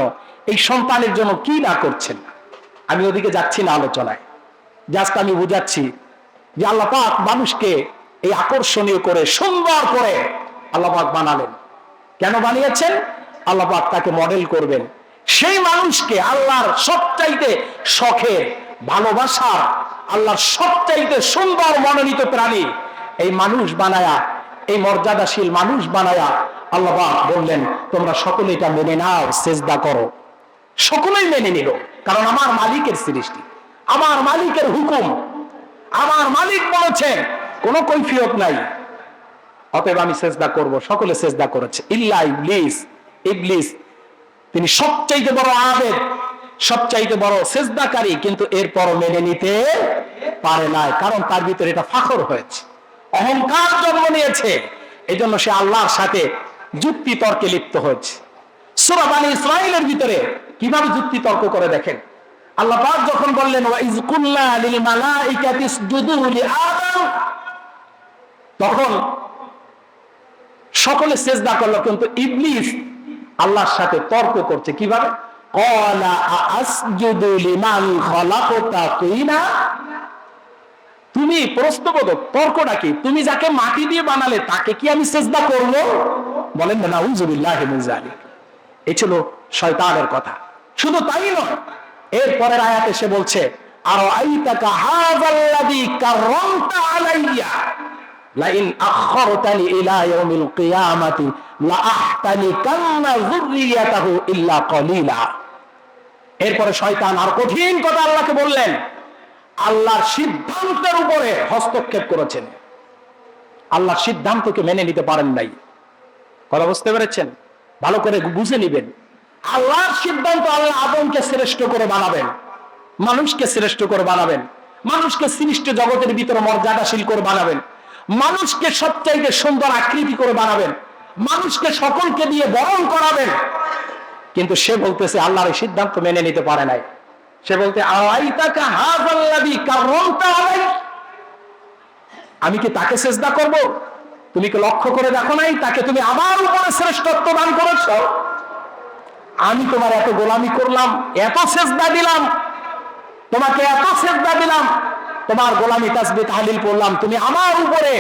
S1: এই সন্তানের জন্য কি না করছেন। আমি ওদিকে যাচ্ছি না আলোচনায়, জাস্ট আমি বুঝাচ্ছি যে আল্লাহ পাক মানুষকে এই আকর্ষণীয় করে সুন্দর করে আল্লাহ পাক বানালেন। কেন বানিয়েছেন? আল্লাহ পাক তাকে মডেল করবেন। সেই মানুষকে আল্লাহর সবচাইতে শখের, ভালোবাসার, আল্লাহর সবচাইতে সুন্দর মনোনীত প্রাণী এই মানুষ বানায়া, এই মর্যাদাশীল মানুষ বানায়া আল্লাহ পাক বললেন তোমরা সকলে এটা মেনে নাও, সেজদা করো। সকলেই মেনে নিল, কারণ আমার মালিকের সৃষ্টি, আমার মালিকের হুকুম, আমার মালিক বলেছেন, কোনো কৈফিয়ত নাই, অতএব আমি সেজদা করব। সকলে সেজদা করেছে, ইল্লা ইবলিস। ইবলিস তিনি সবচাইতে বড় আবেদ, সবচাইতে বড় সেজদাকারী, কিন্তু এরপরও মেনে নিতে পারে নাই, কারণ তার ভিতরে এটা ফাখর হয়েছে, অহংকার জন্ম নিয়েছে। এই জন্য সে আল্লাহর সাথে যুক্তি তর্কে লিপ্ত হয়েছে। সূরা বনী ইসরাঈলের ভিতরে কিভাবে যুক্তি তর্ক করে দেখেন। আল্লাহ পাক যখন বললেন ওয়া ইয কুল্লা লিল মালাইকাতি ইসজুদু লিআদম, তখন সকলে সেজদা করলো, কিন্তু ইবলিস আল্লাহর সাথে তর্ক করছে। কিভাবে? ক্বালা আসজুদু লিমান খালাকতা তিনা। তুমি প্রশ্নবোধক, তর্কটা কি? তুমি যাকে মাটি দিয়ে বানালে তাকে কি আমি সেজদা করব? বলেন না, নাউযুবিল্লাহি মিন যালিক। এই ছিল শয়তানের কথা। শুধু তাই নয়, এরপরের আয়াতে সে বলছে আরাআইতাকা হাযাল্লাযী কাররামতা আলাইয়া লাইন আখখারতানি ইলা ইয়াউমিল কিয়ামাতি লাআহতানিকান্না যুররিয়াতাহু ইল্লা কলিলা। এরপরে শয়তান আর কঠিন কথা আল্লাহকে বললেন, আল্লাহর সিদ্ধান্তের উপরে হস্তক্ষেপ করেছেন, আল্লাহর সিদ্ধান্তকে মেনে নিতে পারেন নাই। কথা বুঝতে পেরেছেন? ভালো করে বুঝে নিবেন। আল্লাহর সিদ্ধান্ত, আল্লাহ আদমকে শ্রেষ্ঠ করে বানাবেন, মানুষকে শ্রেষ্ঠ করে বানাবেন, মানুষকে সৃষ্ট জগতের ভিতরে মর্যাদাশীল করে বানাবেন, মানুষকে সবচাইতে সুন্দর আকৃতি করে বানাবেন, মানুষকে সকলকে দিয়ে বরণ করাবেন। কিন্তু সে বলতেছে আল্লাহর এই সিদ্ধান্ত মেনে নিতে পারে নাই। সে বলতে আরাআইতাকা হাযাল্লাযী কাররামতা আলাই, আমি কি তাকে সেজদা করব? তুমি কি লক্ষ্য করে দেখো নাই তাকে তুমি আমার উপরে শ্রেষ্ঠত্ব দান করেছো? আমি তোমার এত গোলামি করলাম, এত সেজদা দিলাম, তোমাকে এত সেজদা দিলাম, তোমার গোলামি তাসবিহ তাহলিল করলাম, তুমি আমার উপরে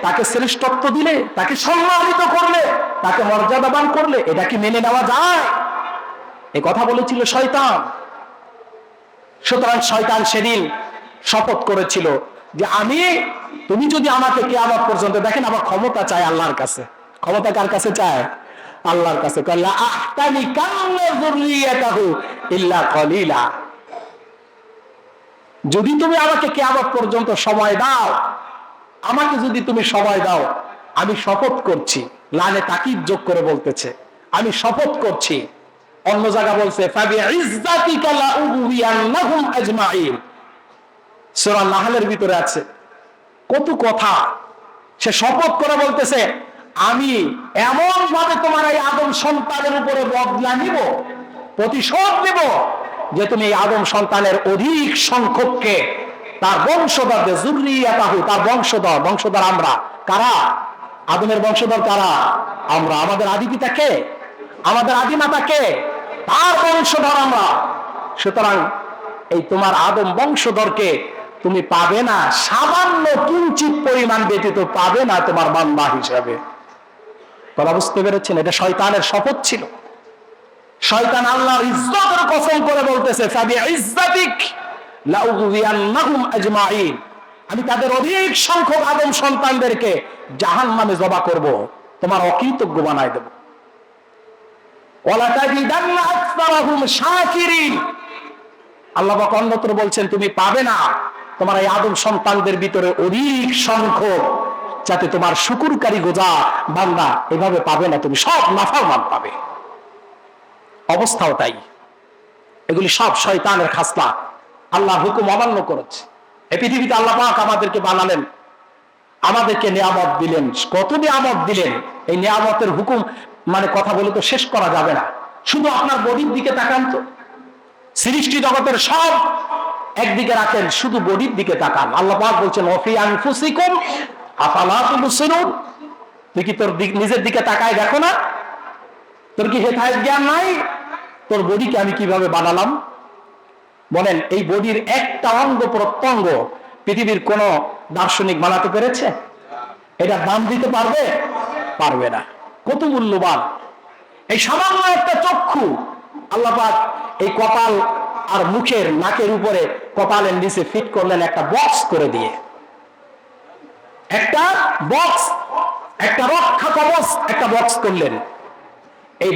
S1: তাকে শ্রেষ্ঠত্ব দিলে, তাকে সম্মানিত করলে, তাকে মর্যাদাবান করলে, এটা কি মেনে নেওয়া যায়? এই কথা বলেছিল শয়তান। সুতরাং শয়তান সেদিন শপথ করেছিল যে তুমি যদি আমাকে কিয়ামত পর্যন্ত, দেখেন আবার ক্ষমতা চায় আল্লাহর কাছে। ক্ষমতা কার কাছে চায়? আল্লাহর কাছে। কাল্লা আহতানিকান্না যুররিয়াতাহু ইল্লা কলিলা, যদি তুমি আমাকে কিয়ামত পর্যন্ত সময় দাও, আমাকে যদি তুমি সময় দাও, আমি শপথ করছি, লানে তাকিদ যোগ করে বলতেছে, আমি শপথ করছি। অন্য জায়গা বলছে ফাবিইজ্জাতিকা লাউগওয়িয়ান্নাহুম আজমাইন। সূরা নাহলের ভিতরে আছে কত কথা। সে শপথ করে বলতেছে আমি এমন ভাবে তোমার এই আদম সন্তানের উপরে বদলা নিব, প্রতিশোধ নিব, যে তুমি এই আদম সন্তানের অধিক সংখ্যককে, তার বংশধরদের, যুররিয়াতাহু, তার বংশধর আমরা। কারা? আদমের বংশধর কারা? আমরা। আমাদের আদি পিতা কে? আমাদের আদিমাতা কে? তার বংশধর আমরা। সুতরাং এই তোমার আদম বংশধরকে তুমি পাবে না, সামান্য কিঞ্চিত পরিমাণ ব্যতীত পাবে না তোমার বান্দা হিসাবে। কথা বুঝতে পেরেছেন? এটা শয়তানের শপথ ছিল। শয়তান আল্লাহর ইজ্জতের কসম করে বলতেছে ফাবিইজ্জাতিক লাউগওয়িয়ান্নাহুম আজমাইন, আমি তাদের অধিক সংখ্যক আদম সন্তানদেরকে জাহান্নামে জবা করব, তোমার অকৃতজ্ঞ বানায় দেব। ওয়ালা তাজিদান্না আকসারাহুম শাকিরিন, আল্লাহ পাক অন্যত্র বলছেন তুমি পাবে না তোমার এই আদম সন্তানদের ভিতরে অধিক সংখ্যক যাতে তোমার শুকরকারী গোজা বান্দা, এভাবে পাবে না, তুমি সব নাফরমান পাবে। অবস্থাও তাই। এগুলি সব শয়তানের খাসলা, আল্লাহর হুকুম অমান্য করেছে। এই পৃথিবীতে আল্লাহ পাক আমাদেরকে বানালেন, আমাদেরকে নিয়ামত দিলেন, কত নিয়ামত দিলেন। এই নিয়ামতের হুকুম মানে কথা বলে তো শেষ করা যাবে না। শুধু আপনার বডির দিকে তাকান তো, সৃষ্টি জগতের সব একদিকে রাখেন, শুধু বডির দিকে তাকান। আল্লাহ পাক বলছেন ওয়াফি আনফুসিকুম আফালা তুবসিরুন, তুই কি তোর নিজের দিকে তাকায় দেখো না? তোর কি হেদায়েত জ্ঞান নাই? তোর বডিকে আমি কিভাবে বানালাম? বলেন, এই বডির একটা অঙ্গ প্রত্যঙ্গ পৃথিবীর কোন দার্শনিক বানাতে পেরেছে? এটা দাম দিতে পারবে? পারবে না। কত মূল্যবান এই সামান্য একটা চক্ষু! আল্লাহ পাক এই কপাল আর মুখের নাকের উপরে কপালের নিচে ফিট করলেন একটা বক্স করে দিয়ে, একটা বক্স, একটা রক্ষা কবচ, একটা বক্স করলেন। এই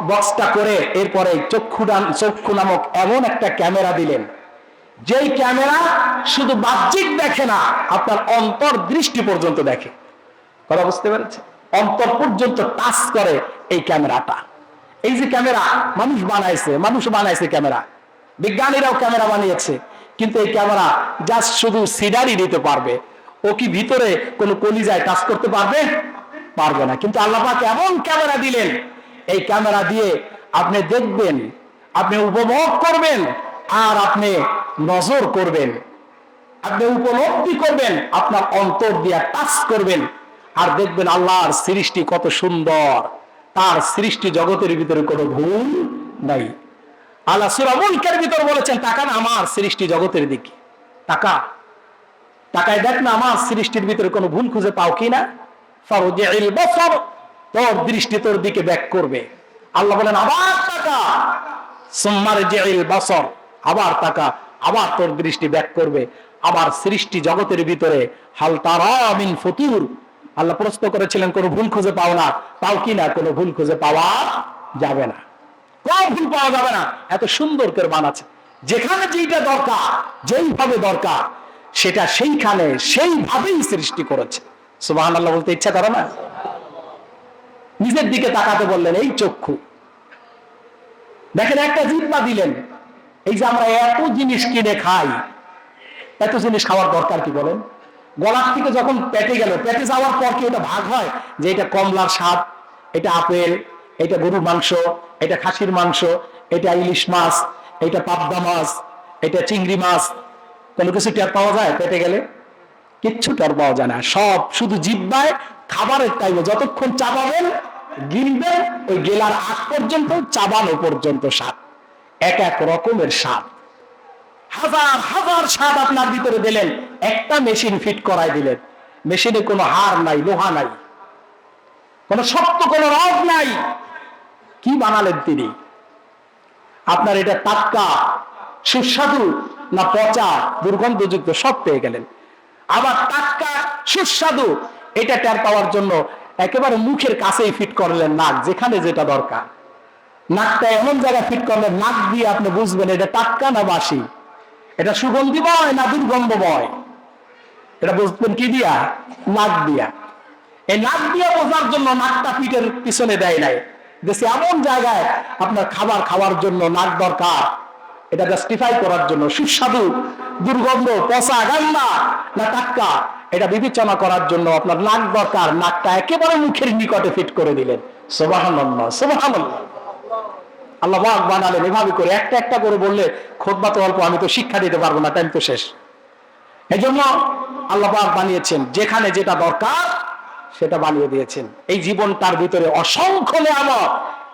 S1: বক্সটা করে এরপরে চক্ষু নামক এমন একটা ক্যামেরা দিলেন, যেই ক্যামেরা শুধু বাহ্যিক দেখে না, আপনার অন্তর দৃষ্টি পর্যন্ত দেখে। কথা বুঝতে পেরেছে? অন্তর পর্যন্ত টাচ করে এই ক্যামেরাটা। এই যে ক্যামেরা মানুষ বানাইছে ক্যামেরা, বিজ্ঞানীরাও ক্যামেরা বানিয়েছে, কিন্তু এই ক্যামেরা জাস্ট শুধু সিনারি দিতে পারবে। ও কি ভিতরে কোনো কলিজায় টাচ করতে পারবে? পারবে না। কিন্তু আল্লাহ পাক এমন ক্যামেরা দিলেন, এই ক্যামেরা দিয়ে আপনি দেখবেন, আপনি উপভোগ করবেন, আর আপনি নজর করবেন, আপনি উপলব্ধি করবেন, আপনার অন্তর দিয়ে টাচ করবেন, আর দেখবেন আল্লাহর সৃষ্টি কত সুন্দর। তার সৃষ্টি জগতের ভিতরে কোনো ভুল নাই। আল্লাহ সূরা মুলকের ভিতর বলেছেন, তাকান আমার সৃষ্টি জগতের দিকে, তাকায় দেখ না আমার সৃষ্টির ভিতরে কোনো ভুল খুঁজে পাও কিনা। ফারজিল বাসার, তোর দৃষ্টি তোর দিকে ব্যাক করবে। আল্লাহ বলেন আবার তাকা, সুম্মারজিল বাসার, আবার তাকা, আবার তোর দৃষ্টি ব্যাক করবে। আবার সৃষ্টি জগতের ভিতরে হাল তারা মিন ফুতুর, আল্লাহ প্রশ্ন করেছিলেন কোনো ভুল খুঁজে পাও না, পাও কিনা? কোনো ভুল খুঁজে পাওয়া যাবে না, কোনো ভুল পাওয়া যাবে না। এত সুন্দর করে বানাচ্ছে, যেখানে যেটা দরকার, যেইভাবে দরকার সেটা সেইখানে সেইভাবেই সৃষ্টি করেছে। সুবহানাল্লাহ বলতে ইচ্ছা করে না? নিজের দিকে তাকাতে বললেন, এই চক্ষু দেখেন, একটা জিহ্বা দিলেন। এই যে আমরা এত জিনিস কিনে খাই, এত জিনিস খাওয়ার দরকার কি বলেন? গলার থেকে যখন পেটে গেল, পেটে যাওয়ার পর কি ওটা ভাগ হয় যে এটা কমলার স্বাদ, এটা আপেল, এটা গরুর মাংস, এটা খাসির মাংস, এটা ইলিশ মাছ, এটা পাবদা মাছ, এটা চিংড়ি মাছ? কোনো কিছু টের পাওয়া যায় পেটে গেলে? কিচ্ছু টের পাওয়া যায় না। সব শুধু জিহ্বায় খাবারের টাইমে যতক্ষণ চাবাবেন, গিলবেন, ওই গেলার আগ পর্যন্ত, চাবানো পর্যন্ত স্বাদ, এক এক রকমের স্বাদ। হাজার হাজার স্বাদ আপনার ভিতরে দিলেন, একটা মেশিন ফিট করাই দিলেন। মেশিনে কোনো হাড় নাই, লোহা নাই, কোনো শক্ত কোনো রড নাই। কি বানালেন তিনি? আপনার এটা টাটকা, সুস্বাদু না পচা, দুর্গন্ধযুক্ত, সব পেয়ে গেলেন। আবার টাটকা, সুস্বাদু এটা টের পাওয়ার জন্য একেবারে মুখের কাছেই ফিট করলেন নাক, যেখানে যেটা দরকার। নাকটা এমন জায়গায় ফিট করলেন, নাক দিয়ে আপনি বুঝবেন এটা টাটকা না বাসি, এটা সুগন্ধিময় না দুর্গন্ধময়। এটা বুঝবেন কি দিয়া? নাক দিয়া। এই নাক দিয়া বোঝার জন্য নাকটা পিঠের পিছনে দেয় নাই, দেশে এমন জায়গায় আপনার খাবার খাওয়ার জন্য নাক দরকার, এটা জাস্টিফাই করার জন্য। সুস্বাদু, দুর্গন্ধ, পচা, গান্দা না টাটকা, এটা বিবেচনা করার জন্য আপনার নাক দরকার। নাকটা একেবারে মুখের নিকটে ফিট করে দিলেন। সুবহানাল্লাহ, সুবহানাল্লাহ। আল্লাহ পাক বানালেন এভাবে করে। একটা একটা করে বললে খুতবা তো অল্প, আমি তো শিক্ষা দিতে পারবো না, টাইম তো শেষ। এই জন্য আল্লাহ পাক বানিয়েছেন, যেখানে যেটা দরকার সেটা বানিয়ে দিয়েছেন। এই জীবনটার ভিতরে অসংখ্য নেয়ামত,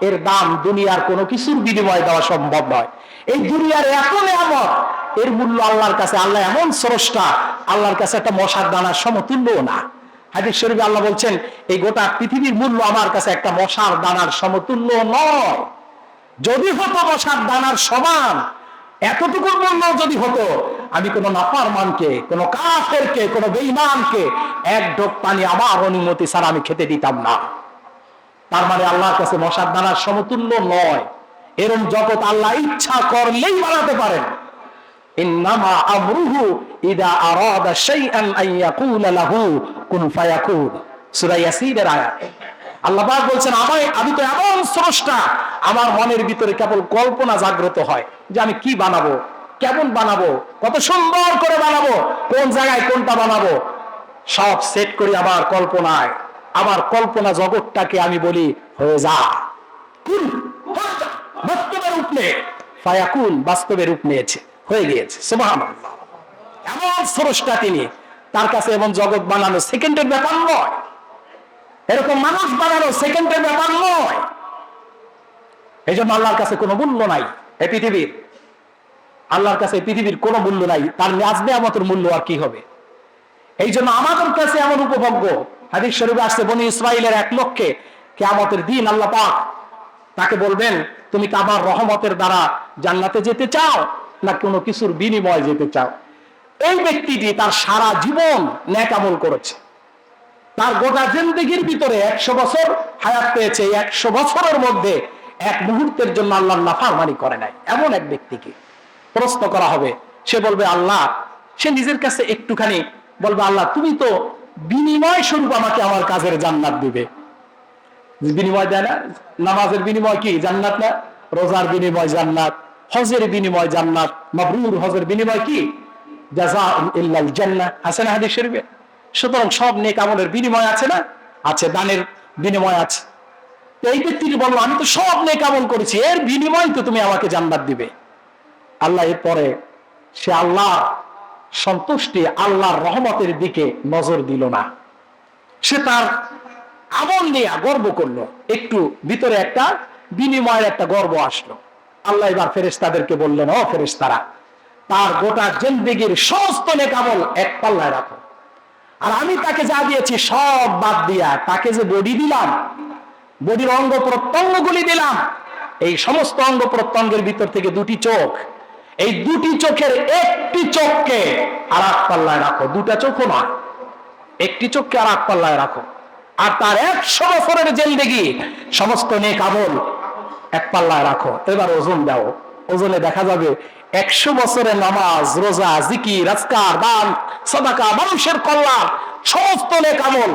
S1: এর দাম দুনিয়ার কোনো কিছুর বিনিময়ে দেওয়া সম্ভব নয়। এই দুনিয়ার এত নেয়ামত, এর মূল্য আল্লাহর কাছে, আল্লাহ এমন স্রষ্টা, আল্লাহর কাছে একটা মশার দানার সমতুল্য না। হাদিস শরীফে আল্লাহ বলছেন, এই গোটা পৃথিবীর মূল্য আমার কাছে একটা মশার দানার সমতুল্য নয়। যদি হতো মশার দানার সমান, এতটুকু মূল্য যদি হতো, আমি কোনো নাফরমানকে, কোনো কাফেরকে, কোনো বেঈমানকে এক ঢোক পানি আমার অনুমতি ছাড়া আমি খেতে দিতাম না। তার মানে আল্লাহর কাছে মশার দানার সমতুল্য নয়। এরকম জগৎ আল্লাহ ইচ্ছা করলেই বানাতে পারেন। ইন্নামা আমরুহু ইদা আরাদা শাইআন আন ইয়াকুলা লাহু কুন ফায়াকুন, সূরা ইয়াসিনের আয়াত। আল্লাহ পাক বলছেন, আমি তো এমন স্রষ্টা, আমার মনের ভিতরে কেবল কল্পনা জাগ্রত হয় যে আমি কি বানাবো, কেমন বানাবো, কত সুন্দর করে বানাবো, কোন জায়গায় কোনটা বানাবো, সব সেট করি আমার কল্পনায়। আমার কল্পনা জগৎটাকে আমি বলি হয়ে যা, কুন, বাস্তবে রূপ নে, ফায়াকুন, বাস্তবে রূপ নিয়েছে, হয়ে গিয়েছে। সুবহানাল্লাহ। এমন স্রষ্টা তিনি। তার কাছে এমন জগৎ বানানো সেকেন্ডের ব্যাপার নয়, এরকম মানুষ বানানো সেকেন্ডের ব্যাপার নয়। এই জন্য আল্লাহর কাছে কোনো মূল্য নাই এই পৃথিবীর, আল্লাহর কাছে এই পৃথিবীর কোনো মূল্য নাই, তার নাজ নেয়ামতের মূল্য আর কি হবে। এই জন্য আমাদের কাছে এমন উপভোগ্য, হাদিস শরীফে আসছে বনি ইসরাইলের এক লোককে কিয়ামতের দিন আল্লাহ পাক তাকে বলবেন, তুমি কি আমার রহমতের দ্বারা জান্নাতে যেতে চাও না কোনো কিছুর বিনিময় যেতে চাও? এই ব্যক্তিটি তার সারা জীবন নেক আমল করেছে, তার গোটা জিন্দেগির ভিতরে 100 বছর হায়াত পেয়েছে, 100 বছরের মধ্যে এক মুহূর্তের জন্য আল্লাহর নাফরমানি করে নাই, এমন এক ব্যক্তিকে প্রশ্ন করা হবে। সে বলবে আল্লাহ, সে নিজের কাছে একটুখানি বলবে আল্লাহ তুমি তো বিনিময় স্বরূপ আমাকে আমার কাজের জান্নাত দিবে। বিনিময় দেয় না? নামাজের বিনিময় কি জান্নাত না? রোজার বিনিময় জান্নাত, হজের বিনিময় জান্নাত, মাবরুর হজের বিনিময় কি? জাযাউন ইল্লাল জান্নাহ, আছে না হাদিস শরীফে? সুতরাং সব নেক আমলের বিনিময় আছে না? আছে, দানের বিনিময় আছে। এই ব্যক্তিটি বলল আমি তো সব নেক আমল করেছি, এর বিনিময় তো তুমি আমাকে জান্নাত দিবে। আল্লাহ এরপরে সে আল্লাহ সন্তুষ্টি, আল্লাহর রহমতের দিকে নজর দিল না, সে তার আমল নিয়ে গর্ব করলো, একটু ভিতরে একটা বিনিময়ের একটা গর্ব আসলো। আল্লাহ এবার ফেরেশতাদেরকে বললেন, ও ফেরেশতারা, তার গোটা জিন্দেগির সমস্ত নেক আমল এক পাল্লায় রাখো, আর আমি তাকে যা দিয়েছি সব বাদ দিয়া তাকে যে বডি দিলাম, বডির অঙ্গ প্রত্যঙ্গগুলি দিলাম, এই সমস্ত অঙ্গ প্রত্যঙ্গের ভিতর থেকে দুটি চোখ, এই দুটি চোখের একটি চোখকে আর এক পাল্লায় রাখো, দুটা চোখও না, একটি চোখকে আর এক পাল্লায় রাখো, আর তার 100 বছরের জিন্দেগি সমস্ত নেক আমল এক পাল্লায় রাখো। এবার ওজন দাও, ওজনে দেখা যাবে 100 বছরের নামাজ, রোজা, জিকির, আজকার, দান, সাদাকা, মানুষের কল্যাণ, সমস্ত নেক আমল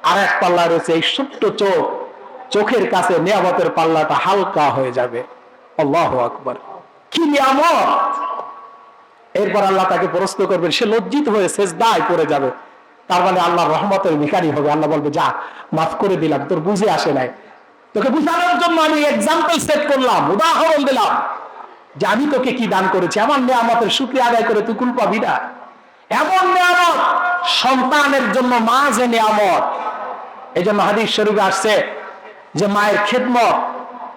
S1: আর এক পাল্লায় রয়েছে এই ছোট্ট চোখ, চোখের কাছে নিয়ামতের পাল্লাটা হালকা হয়ে যাবে। আল্লাহু আকবার, কি নিয়ামত! এরপর আল্লাহ তাকে প্রশ্ন করবেন, সে লজ্জিত হয়ে সেজদায় পড়ে যাবে, তার মানে আল্লাহর রহমতের ভিখারি হবে। আল্লাহ বলবে যা, মাফ করে দিলাম, তোর বুঝে আসে নাই, তোকে বুঝানোর জন্য আমি এক্সাম্পল সেট করলাম, উদাহরণ দিলাম যে আমি তোকে কি দান করেছি, আমার নিয়ামতের শুকরিয়া আদায় করে তুই কুল পাবি না। এমন নিয়ামত সন্তানের জন্য মা যে নিয়ামত, এই জন্য হাদিস শরীফে আসছে যে মায়ের খেদমত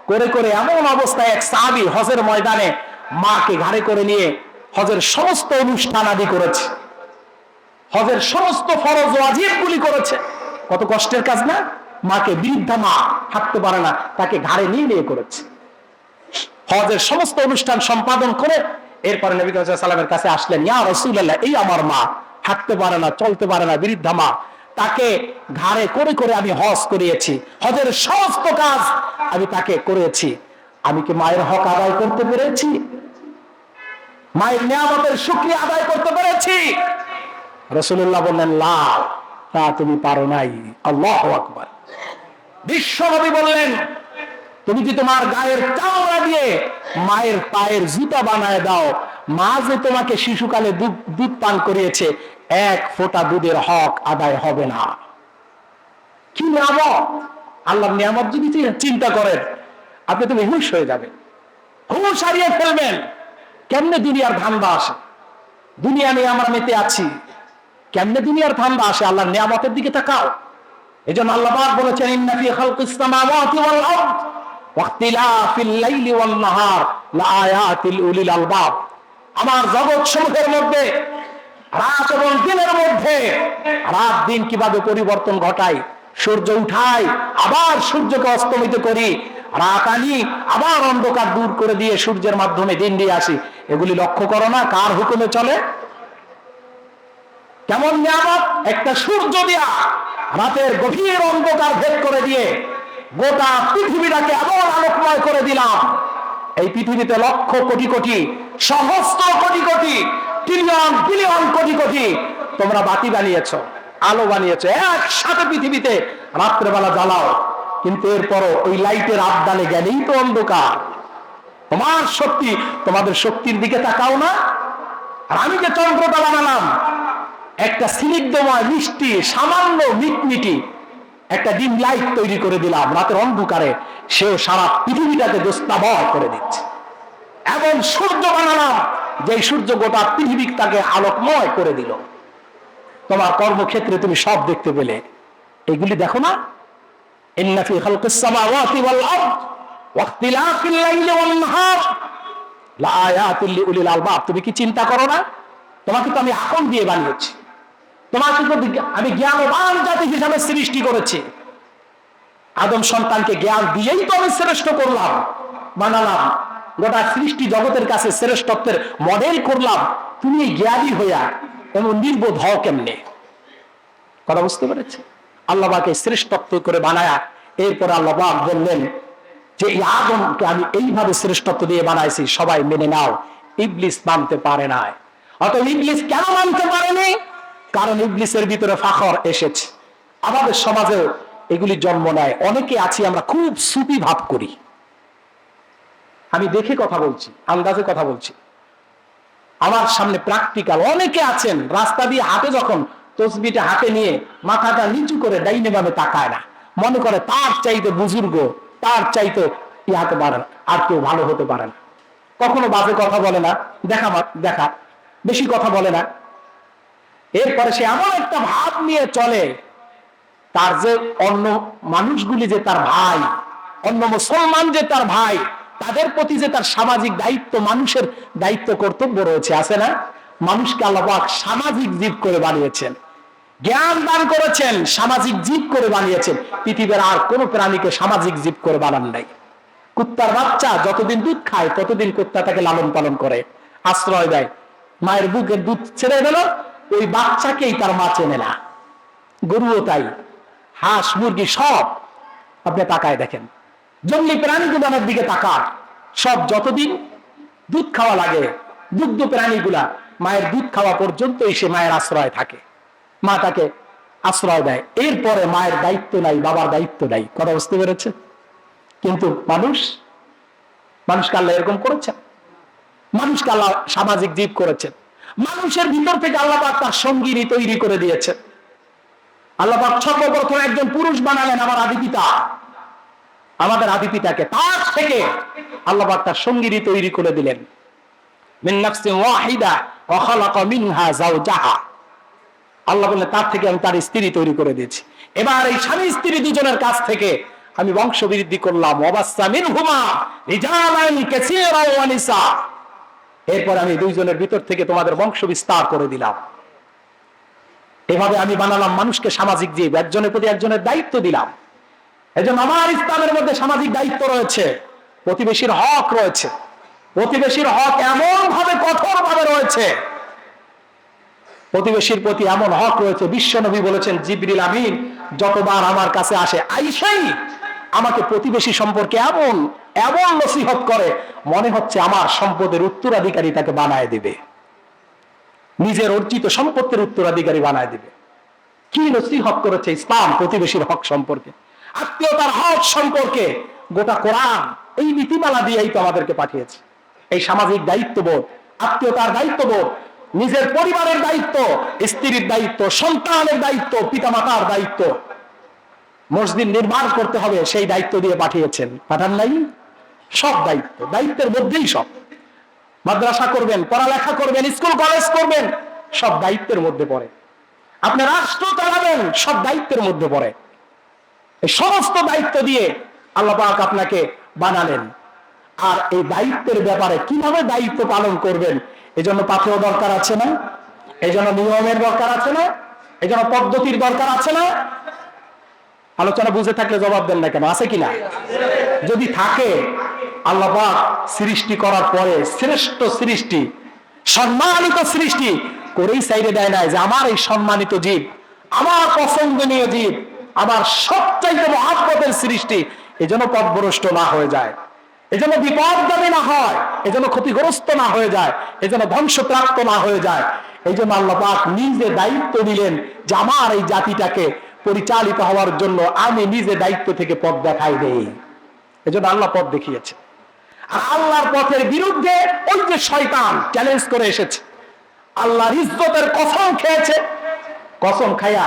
S1: করে করে এমন অবস্থায় এক সাহাবী হজের ময়দানে মাকে ঘাড়ে করে নিয়ে হজের সমস্ত অনুষ্ঠান আদি করেছে, হজের সমস্ত ফরজ ওয়াজিব গুলি করেছে। কত কষ্টের কাজ না? মাকে, বৃদ্ধা মা, হাঁটতে পারে না, তাকে ঘাড়ে নিয়ে নিয়ে করেছে, হজের সমস্ত অনুষ্ঠান সম্পাদন করে এরপরে নবী সাল্লাল্লাহু আলাইহি ওয়াসাল্লামের কাছে আসলেন, ইয়া রাসূলুল্লাহ, এই আমার মা হাঁটতে পারে না, চলতে পারে না, বৃদ্ধা মা, তাকে ঘাড়ে করে করে আমি হজ করিয়েছি, হজের সমস্ত কাজ আমি তাকে করেছি, আমি কি মায়ের হক আদায় করতে পেরেছি? মায়ের নিয়ামতের শুকরিয়া আদায় করতে পেরেছি? রাসূলুল্লাহ বললেন লা, তা তুমি পারো নাই। আল্লাহু আকবার। বিশ্ব নবী বললেন, তুমি কি তোমার গায়ের চামড়া দিয়ে মায়ের পায়ের জুতা বানায় দাও, মা যে তোমাকে শিশুকালে দুধ পান করিয়েছে, এক ফোঁটা দুধের হক আদায় হবে না। কি নিয়ামত! আল্লাহর নিয়ামত যদি চিন্তা করেন আপনি তো বেহুশ হয়ে যাবেন, হুঁশ হারিয়ে ফেলবেন। কেমনে দুনিয়ার ধান্দা আসে, দুনিয়া নিয়ে আমরা মেতে আছি, কেমনে দুনিয়ার ধান্দা আসে? আল্লাহর নিয়ামতের দিকে তাকাও। এই জন্য আল্লাহ পাক বলেছেন, ইন্না ফি খালকিস সামাওয়াতি ওয়াল আরদ ওয়া ইখতিলাফিল লাইলি ওয়ান নাহার লাআয়াতিল উলিল আলবাব। আমার জগৎ সমূহের মধ্যে, রাত এবং দিনের মধ্যে, রাত দিন কিভাবে পরিবর্তন ঘটাই, সূর্য উঠাই আবার সূর্যকে অস্তমিত করি, রাত আনি আবার অন্ধকার দূর করে দিয়ে সূর্যের মাধ্যমে দিন দিয়ে আসি, এগুলি লক্ষ্য করো না কার হুকুমে চলে? কেমন নিয়ামত! একটা সূর্য দিয়া রাতের গভীর অন্ধকার ভেদ করে দিয়ে গোটা পৃথিবীটাকে এমন আলোকময় করে দিলাম। এই পৃথিবীতে লক্ষ কোটি কোটি, সহস্র কোটি কোটি, ট্রিলিয়ন বিলিয়ন কোটি কোটি তোমরা বাতি বানিয়েছো, আলো বানিয়েছো, একসাথে পৃথিবীতে রাত্রেবেলা জ্বালাও, কিন্তু এরপরও ওই লাইটের আবদালে গেলেই তো অন্ধকার। তোমার শক্তি, তোমাদের শক্তির দিকে তাকাও না। আর আমি যে চন্দ্রটা বানালাম, একটা স্নিগ্ধময় মিষ্টি সামান্য মিটমিটি একটা ডিম লাইট তৈরি করে দিলাম রাতের অন্ধকারে, সেও সারা পৃথিবীটাকে দোস্তাময় করে দিচ্ছে। এমন সূর্য বানালাম যে সূর্য গোটা পৃথিবীটাকে আলোকময় করে দিল। তোমার কর্মক্ষেত্রে তুমি সব দেখতে পেলে, এগুলি দেখো না? ইন্না ফি খালকিস সামাওয়াতি ওয়াল আরদ ওয়া ইখতিলাফিল লাইলি ওয়ান নাহার লা আয়াতিল লিউলিল আলবাব। তুমি কি চিন্তা করো না? তোমাকে তো আমি আকল দিয়ে বানিয়েছি, তোমাকে তো আমি জ্ঞানবান জাতি হিসাবে সৃষ্টি করেছি। আদম সন্তানকে জ্ঞান দিয়েই তো আমি শ্রেষ্ঠ করলাম, বানালাম, গোটা সৃষ্টি জগতের কাছে শ্রেষ্ঠত্বের মডেল করলাম। তুমি জ্ঞানী হইয়া এমন নির্বোধ হও কেমনে? কথা বুঝতে পেরেছে? আল্লাহ পাককে শ্রেষ্ঠত্ব করে বানায়া এরপরে আল্লাহ পাক বললেন যে এই আদমকে আমি এইভাবে শ্রেষ্ঠত্ব দিয়ে বানাইছি, সবাই মেনে নাও। ইবলিস মানতে পারে নাই। অতএব ইবলিস কেন মানতে পারেনি? কারণ ইবলিসের ভিতরে ফাখর এসেছে। আমাদের সমাজেও এগুলি জন্ম নেয়। অনেকে আছি আমরা খুব সুফি ভাব করি। আমি দেখে কথা বলছি, আন্দাজে কথা বলছি, আমার সামনে প্র্যাকটিক্যাল। অনেকে আছেন রাস্তা দিয়ে হাঁটে, যখন তসবিটা হাতে নিয়ে মাথাটা নিচু করে ডাইনে বামে তাকায় না, মনে করে তার চাইতে বুজুর্গ, তার চাইতে ইয়াতে পারে না, আর কেউ ভালো হতে পারে না। কখনো বাজে কথা বলে না, দেখা বেশি কথা বলে না। এরপরে সে এমন একটা ভাব নিয়ে চলে, তার যে অন্য মানুষগুলি যে তার ভাই, অন্য মুসলমান যে তার ভাই, তাদের প্রতি যে তার সামাজিক দায়িত্ব, মানুষের দায়িত্ব কর্তব্য রয়েছে, আছে না? মানুষকে আল্লাহ পাক সামাজিক জীব করে বানিয়েছেন, জ্ঞান দান করেছেন, সামাজিক জীব করে বানিয়েছেন। পৃথিবীর আর কোন প্রাণীকে সামাজিক জীব করে বানান নাই। কুত্তার বাচ্চা যতদিন দুধ খায় ততদিন কুত্তা তাকে লালন পালন করে, আশ্রয় দেয়। মায়ের বুকের দুধ ছেড়ে দিল, ওই বাচ্চাকেই তার মা চেনে না। গরুও তাই, হাঁস মুরগি সব। আপনি তাকায় দেখেন, জঙ্গলি প্রাণীগুলোর দিকে তাকান, সব যতদিন দুধ খাওয়া লাগে, দুগ্ধ প্রাণীগুলা মায়ের দুধ খাওয়া পর্যন্তই সে মায়ের আশ্রয় থাকে, মা তাকে আশ্রয় দেয়। এরপরে মায়ের দায়িত্ব নাই, বাবার দায়িত্ব নাই। কথা বুঝতে পেরেছে? কিন্তু মানুষকে আল্লাহ এরকম করেছেন। মানুষকে আল্লাহ সামাজিক জীব করেছেন। মানুষের ভিতর থেকে আল্লাহ পাক তার সঙ্গিনী তৈরি করে দিয়েছেন। আল্লাহ পাক সর্বপ্রথম একজন পুরুষ বানালেন, আমার আদি পিতা, আমাদের আদি পিতাকে। তার থেকে আল্লাহ পাক তার সঙ্গিনী তৈরি করে দিলেন। মিন নাফসিন ওয়াহিদা ওয়া খালাকা মিনহা যাওজাহা। আল্লাহ বললেন তার থেকে আমি তার স্ত্রী তৈরি করে দিয়েছি। এবার এই স্বামী স্ত্রী দুজনের কাছ থেকে আমি বংশ বৃদ্ধি করলাম। ওয়াবাসসা মিনহুমা রিজালান কাসীরা ওয়া নিসা। এরপর আমি দুইজনের ভিতর থেকে তোমাদের বংশ বিস্তার করে দিলাম। এভাবে আমি বানালাম মানুষকে সামাজিক জীব, একজনের প্রতি একজনের দায়িত্ব দিলাম। এজন্য আমার ইসলামের মধ্যে সামাজিক দায়িত্ব রয়েছে, প্রতিবেশীর হক রয়েছে। প্রতিবেশীর হক এমন ভাবে কঠোর ভাবে রয়েছে, প্রতিবেশীর প্রতি এমন হক রয়েছে। বিশ্বনবী বলেছেন, জিবরিল আমিন যতবার আমার কাছে আসে, আইসাই আমাকে প্রতিবেশী সম্পর্কে এমন এমন নসিহত করে, মনে হচ্ছে আমার সম্পদের উত্তরাধিকারী তাকে বানায় দিবে, নিজের অর্জিত সম্পত্তির উত্তরাধিকারী বানায় দিবে। কি নসিহত করেছে ইসলাম প্রতিবেশীর হক সম্পর্কে, আত্মীয়তার হক সম্পর্কে। গোটা কোরআন এই নীতিমালা দিয়েই তো আমাদেরকে পাঠিয়েছে। এই সামাজিক দায়িত্ববোধ, আত্মীয়তার দায়িত্ববোধ, নিজের পরিবারের দায়িত্ব, স্ত্রীর দায়িত্ব, সন্তানের দায়িত্ব, পিতামাতার দায়িত্ব, মসজিদ নির্মাণ করতে হবে সেই দায়িত্ব দিয়ে পাঠিয়েছেন। পাঠান নাই? সব দায়িত্ব, দায়িত্বের মধ্যেই সব। মাদ্রাসা করবেন, পড়ালেখা করবেন, স্কুল কলেজ করবেন, সব দায়িত্বের মধ্যে পড়ে। আপনি রাষ্ট্র চালাবেন, সব দায়িত্বের মধ্যে পড়ে। এই সমস্ত দায়িত্ব দিয়ে আল্লাহ পাক আপনাকে বানালেন। আর এই দায়িত্বের ব্যাপারে কিভাবে দায়িত্ব পালন করবেন, এজন্য পাথেয় দরকার আছে না? এজন্য নিয়মের দরকার আছে না? এজন্য পদ্ধতির দরকার আছে না? আলোচনা বুঝে থাকলে জবাব দেন না কেন? আছে কিনা? যদি থাকে, আল্লাহ পাক সৃষ্টি করার পরে শ্রেষ্ঠ সৃষ্টি, সম্মানিত সৃষ্টি করেই সাইডে দেয় নাই যে আমার এই সম্মানিত জীব, আমার পছন্দনীয় জীব, আমার সবচাইতে মহাব্বতের সৃষ্টি, এজন্য পথভ্রষ্ট না হয়ে যায়, এজন্য বিপদগামী না হয়, এজন্য ক্ষতিগ্রস্ত না হয়ে যায়, এজন্য ধ্বংসপ্রাপ্ত না হয়ে যায়। এই জন্য আল্লাহ পাক নিজে দায়িত্ব দিলেন যে আমার এই জাতিটাকে পরিচালিত হওয়ার জন্য আমি নিজে দায়িত্ব থেকে পথ দেখাই দেই। এজন্য আল্লাহ পথ দেখিয়েছে। আর আল্লাহর পথের বিরুদ্ধে ওই যে শয়তান চ্যালেঞ্জ করে এসেছে, আল্লাহর ইজ্জতের কসম খেয়েছে, কসম খায়া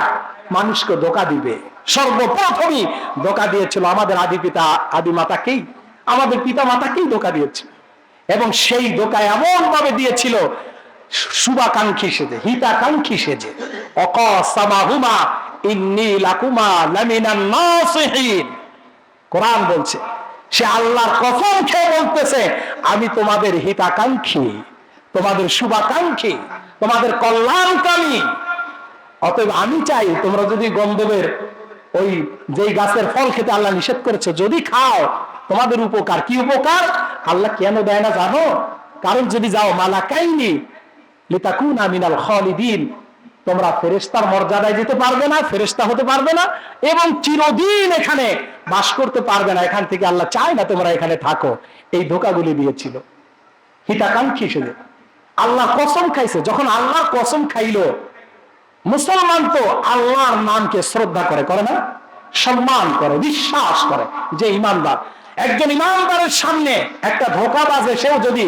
S1: মানুষকে ধোঁকা দিবে। সর্বপ্রথমই ধোঁকা দিয়েছিল আমাদের আদি পিতা আদি মাতাকেই, আমাদের পিতা মাতাকেই ধোঁকা দিয়েছিল। এবং সেই ধোঁকা এমন ভাবে দিয়েছিল, শুভাকাঙ্ক্ষী সেজে, হিতাকাঙ্ক্ষী সেজে। অকাসামাহুমা ইন্নী লাকুমা লামিনান নাসিহিন। কোরআন বলছে সে আল্লাহর কসম খেয়ে বলতেছে আমি তোমাদের হিতাকাঙ্ক্ষী, তোমাদের শুভাকাঙ্ক্ষী, তোমাদের কল্যাণকামী। অতএব আমি চাই তোমরা যদি গন্ধবের ওই যেই গাছের ফল খেতে আল্লাহ নিষেধ করেছে যদি খাও তোমাদের উপকার। কি উপকার আল্লাহ কেন দেয় না জানো? কারণ যদি যাও মালাকাইনি লিতাকুনা মিনাল খালিদিন, তোমরা ফেরেশতার মর্যাদায় যেতে পারবে না, ফেরেশতা হতে পারবে না এবং চিরদিন এখানে বাস করতে পারবে না। এখান থেকে আল্লাহ চায় না তোমরা এখানে থাকো। এই ধোঁকাগুলি দিয়েছিল হিতাকাঙ্ক্ষী হিসেবে। আল্লাহ কসম খাইছে, যখন আল্লাহর কসম খাইলো, মুসলমান তো আল্লাহর নামকে শ্রদ্ধা করে, করে না? সম্মান করে, বিশ্বাস করে যে ইমানদার। একজন ইমানদারের সামনে একটা ধোঁকাবাজ এসেও যদি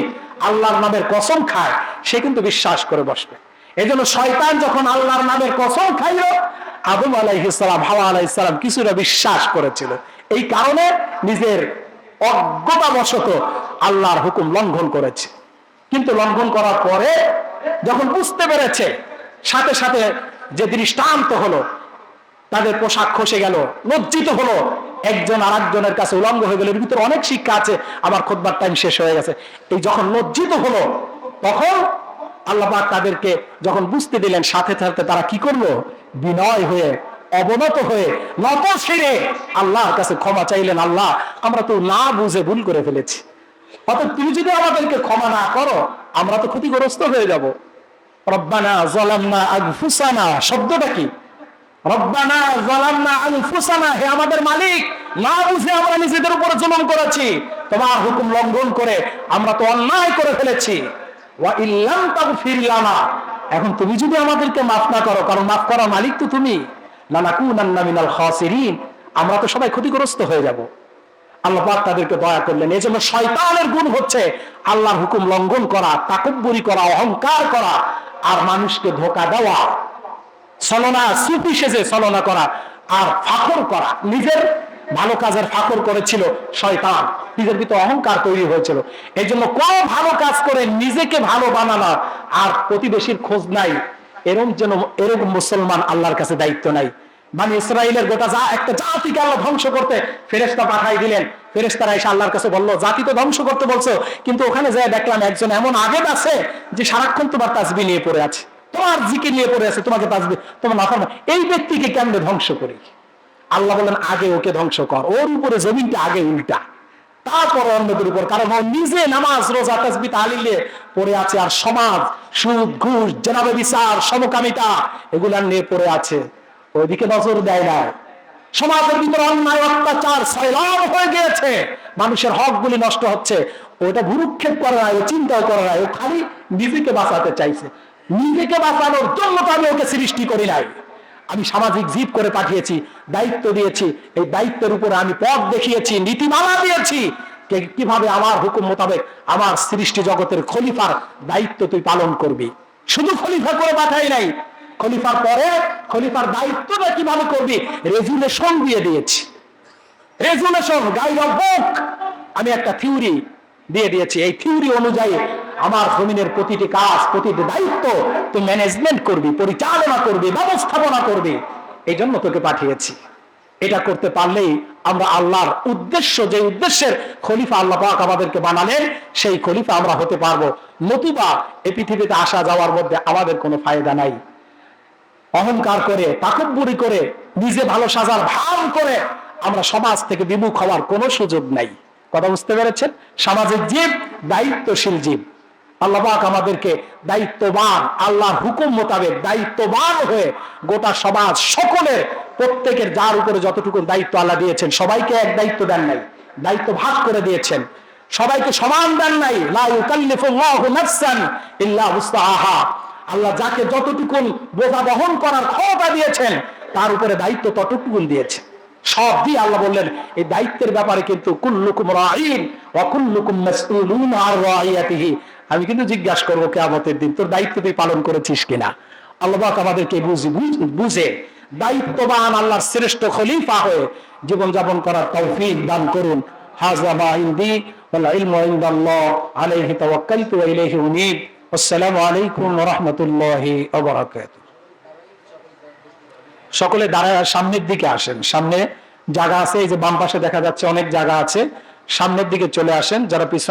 S1: আল্লাহর নামের কসম খায় সে কিন্তু বিশ্বাস করে বসবে। এই জন্য শয়তান যখন আল্লাহর নামের কসম খাইল, আদম আলাইহিস সালাম, হাওয়া আলাইহিস সালাম কিছুটা বিশ্বাস করেছিল। এই কারণে নিজের অজ্ঞতাবশত আল্লাহর হুকুম লঙ্ঘন করেছে। কিন্তু লঙ্ঘন করার পরে যখন বুঝতে পেরেছে, সাথে সাথে যে দৃষ্টান্ত হলো, তাদের পোশাক খসে গেল, লজ্জিত হলো, একজন আর একজনের কাছে উলঙ্গ হয়ে গেল। এর ভিতরে অনেক শিক্ষা আছে, আমার খুতবার টাইম শেষ হয়ে গেছে। এই যখন লজ্জিত হলো তখন আল্লাহ পাক তাদেরকে যখন বুঝতে দিলেন, সাথে সাথে তারা কি করলো? বিনয় হয়ে, অবনত হয়ে, নত শিরে আল্লাহর কাছে ক্ষমা চাইলেন। আল্লাহ আমরা তো না বুঝে ভুল করে ফেলেছি, অতএব তুমি যদি আমাদেরকে ক্ষমা না করো আমরা তো ক্ষতিগ্রস্ত হয়ে যাব। রব্বানা যালামনা আনফুসানা শব্দটা কি? রব্বানা যালামনা আনফুসানা, হে আমাদের মালিক, না বুঝে আমরা নিজেদের উপর জুলুম করেছি, তোমার হুকুম লঙ্ঘন করে আমরা তো অন্যায় করে ফেলেছি। ওয়া ইল্লাম তাগফির লানা, এখন তুমি যদি আমাদেরকে মাফ না করো, কারণ মাফ করার মালিক তো তুমি, লানাকুনান্না মিনাল খাসিরিন, আমরা তো সবাই ক্ষতিগ্রস্ত হয়ে যাব। আল্লাহ পাক তাদেরকে দয়া করলেন। এই জন্য শয়তানের গুণ হচ্ছে আল্লাহর হুকুম লঙ্ঘন করা, তাকব্বুরি করা, অহংকার করা, আর মানুষকে ধোঁকা দেওয়া, ছলনা, সুফি সেজে ছলনা করা, আর ফাখর করা। নিজের ভালো কাজের ফাখর করেছিল শয়তান, নিজের ভিতরে অহংকার তৈরি হয়েছিল। এই জন্য কোন ভালো কাজ করে নিজেকে ভালো বানানো আর প্রতিবেশীর খোঁজ নাই, এরকম মুসলমান আল্লাহর কাছে দায়িত্ব নাই। মানে ইসরায়েলের গোটা একটা জাতিকে আল্লাহ ধ্বংস করতে ফেরেশতা পাঠাই দিলেন। ফেরেশতারা এসে আল্লাহর কাছে বললো, জাতি তো ধ্বংস করতে বলছো, কিন্তু ওখানে যায় দেখলাম একজন এমন আবেদ আছে যে সারাক্ষণ তোমার তাসবিহ নিয়ে পড়ে আছে, তোমার জিকির নিয়ে পড়ে আছে, তোমাকে তাসবিহ, তোমার নাফরমান, এই ব্যক্তিকে কেমনে ধ্বংস করি? আল্লাহ বলেন আগে ওকে ধ্বংস কর, ওর উপরে জমিনটা আগে উল্টা, তারপর অন্যদের উপর। কারণ ও নিজে নামাজ, রোজা, তাসবিহ, তাহলিল পড়ে আছে, আর সমাজ, সুদ, ঘুষ, জেনাবে বিচার, সমকামিতা এগুলা নিয়ে পড়ে আছে, ওইদিকে নজর দেয় না। সমাজের ভিতরে অন্যায়, অত্যাচার সয়লাব হয়ে গিয়েছে, মানুষের হক গুলি নষ্ট হচ্ছে, ওটা ভুরুক্ষেপ করে নাই, ও চিন্তাও করে নাই, ও খালি নিজেকে বাঁচাতে চাইছে। নিজেকে বাঁচানোর জন্য তো আমি ওকে সৃষ্টি করি নাই, আমি সামাজিক জীব করে পাঠিয়েছি, দায়িত্ব দিয়েছি, এই দায়িত্বের উপরে আমি পথ দেখিয়েছি, নীতিমালা দিয়েছি, কিভাবে আমার হুকুম মোতাবেক আমার সৃষ্টি জগতের খলিফার দায়িত্ব তুই পালন করবি। শুধু খলিফা করে পাঠাই নাই, খলিফার পরে খলিফার দায়িত্বটা কিভাবে করবি রেজুলেশন দিয়ে দিয়েছি। রেজুলেশন, গাইড অফ বুক, আমি একটা থিওরি দিয়ে দিয়েছি। এই থিওরি অনুযায়ী আমার জমিনের প্রতিটি কাজ, প্রতিটি দায়িত্ব তুই ম্যানেজমেন্ট করবি, পরিচালনা করবি, ব্যবস্থাপনা করবি, এই জন্য তোকে পাঠিয়েছি। এটা করতে পারলেই আমরা আল্লাহর উদ্দেশ্য, যে উদ্দেশ্যের খলিফা আল্লাহ পাক আমাদেরকে বানালেন, সেই খলিফা আমরা হতে পারবো। নতুবা এই পৃথিবীতে আসা যাওয়ার মধ্যে আমাদের কোনো ফায়দা নাই। অহংকার করে, তাকব্বুরি করে, নিজে ভালো সাজার ভান করে আমরা সমাজ থেকে বিমুখ হওয়ার কোনো সুযোগ নাই। কথা বুঝতে পেরেছেন? সামাজিক জীব, দায়িত্বশীল জীব। আল্লাহ পাক আমাদেরকে দায়িত্ববান, আল্লাহর হুকুম মোতাবেক দায়িত্ববান হয়ে গোটা সমাজ, সকলের, প্রত্যেকের যার উপরে যতটুকু দায়িত্ব আল্লাহ দিয়েছেন, সবাইকে এক দায়িত্ব দেন নাই, দায়িত্ব ভাগ করে দিয়েছেন, সবাইকে সমান দেন নাই। লা ইউকাল্লিফুল্লাহু নাফসান ইল্লা উসআহা, আল্লাহ যাকে যতটুকু বোঝা বহন করার ক্ষমতা দিয়েছেন তার উপরে দায়িত্ব ততটুকু দিয়েছেন। সব দিয়ে আল্লাহ বললেন এই দায়িত্বের ব্যাপারে কিন্তু কুল্লুকুম রাঈন ওয়া কুল্লুকুম মাসউলুন আন রাইয়াতিহি, আমি কিন্তু জিজ্ঞাসা করবো কিয়ামতের দিন তোর দায়িত্ব তুই পালন করেছিস কিনা। আল্লাহ পাক আমাদেরকে বুঝে দায়িত্ববান আল্লাহর শ্রেষ্ঠ খলিফা হয়ে জীবনযাপন করার তৌফিক দান করুন। হাযা মা ইনদি ওয়াল ইলমু ইনদাল্লাহ আলাইহি তাওয়াক্কালতু ওয়া ইলাইহি উনীব। আসসালামু আলাইকুম ওয়া রাহমাতুল্লাহি ওয়া বারাকাতুহু। সকলে দাঁড়ায় সামনের দিকে আসেন, সামনে জায়গা আছে, এই যে বাম পাশে দেখা যাচ্ছে অনেক জায়গা আছে, সামনের দিকে চলে আসেন। যারা পিছনে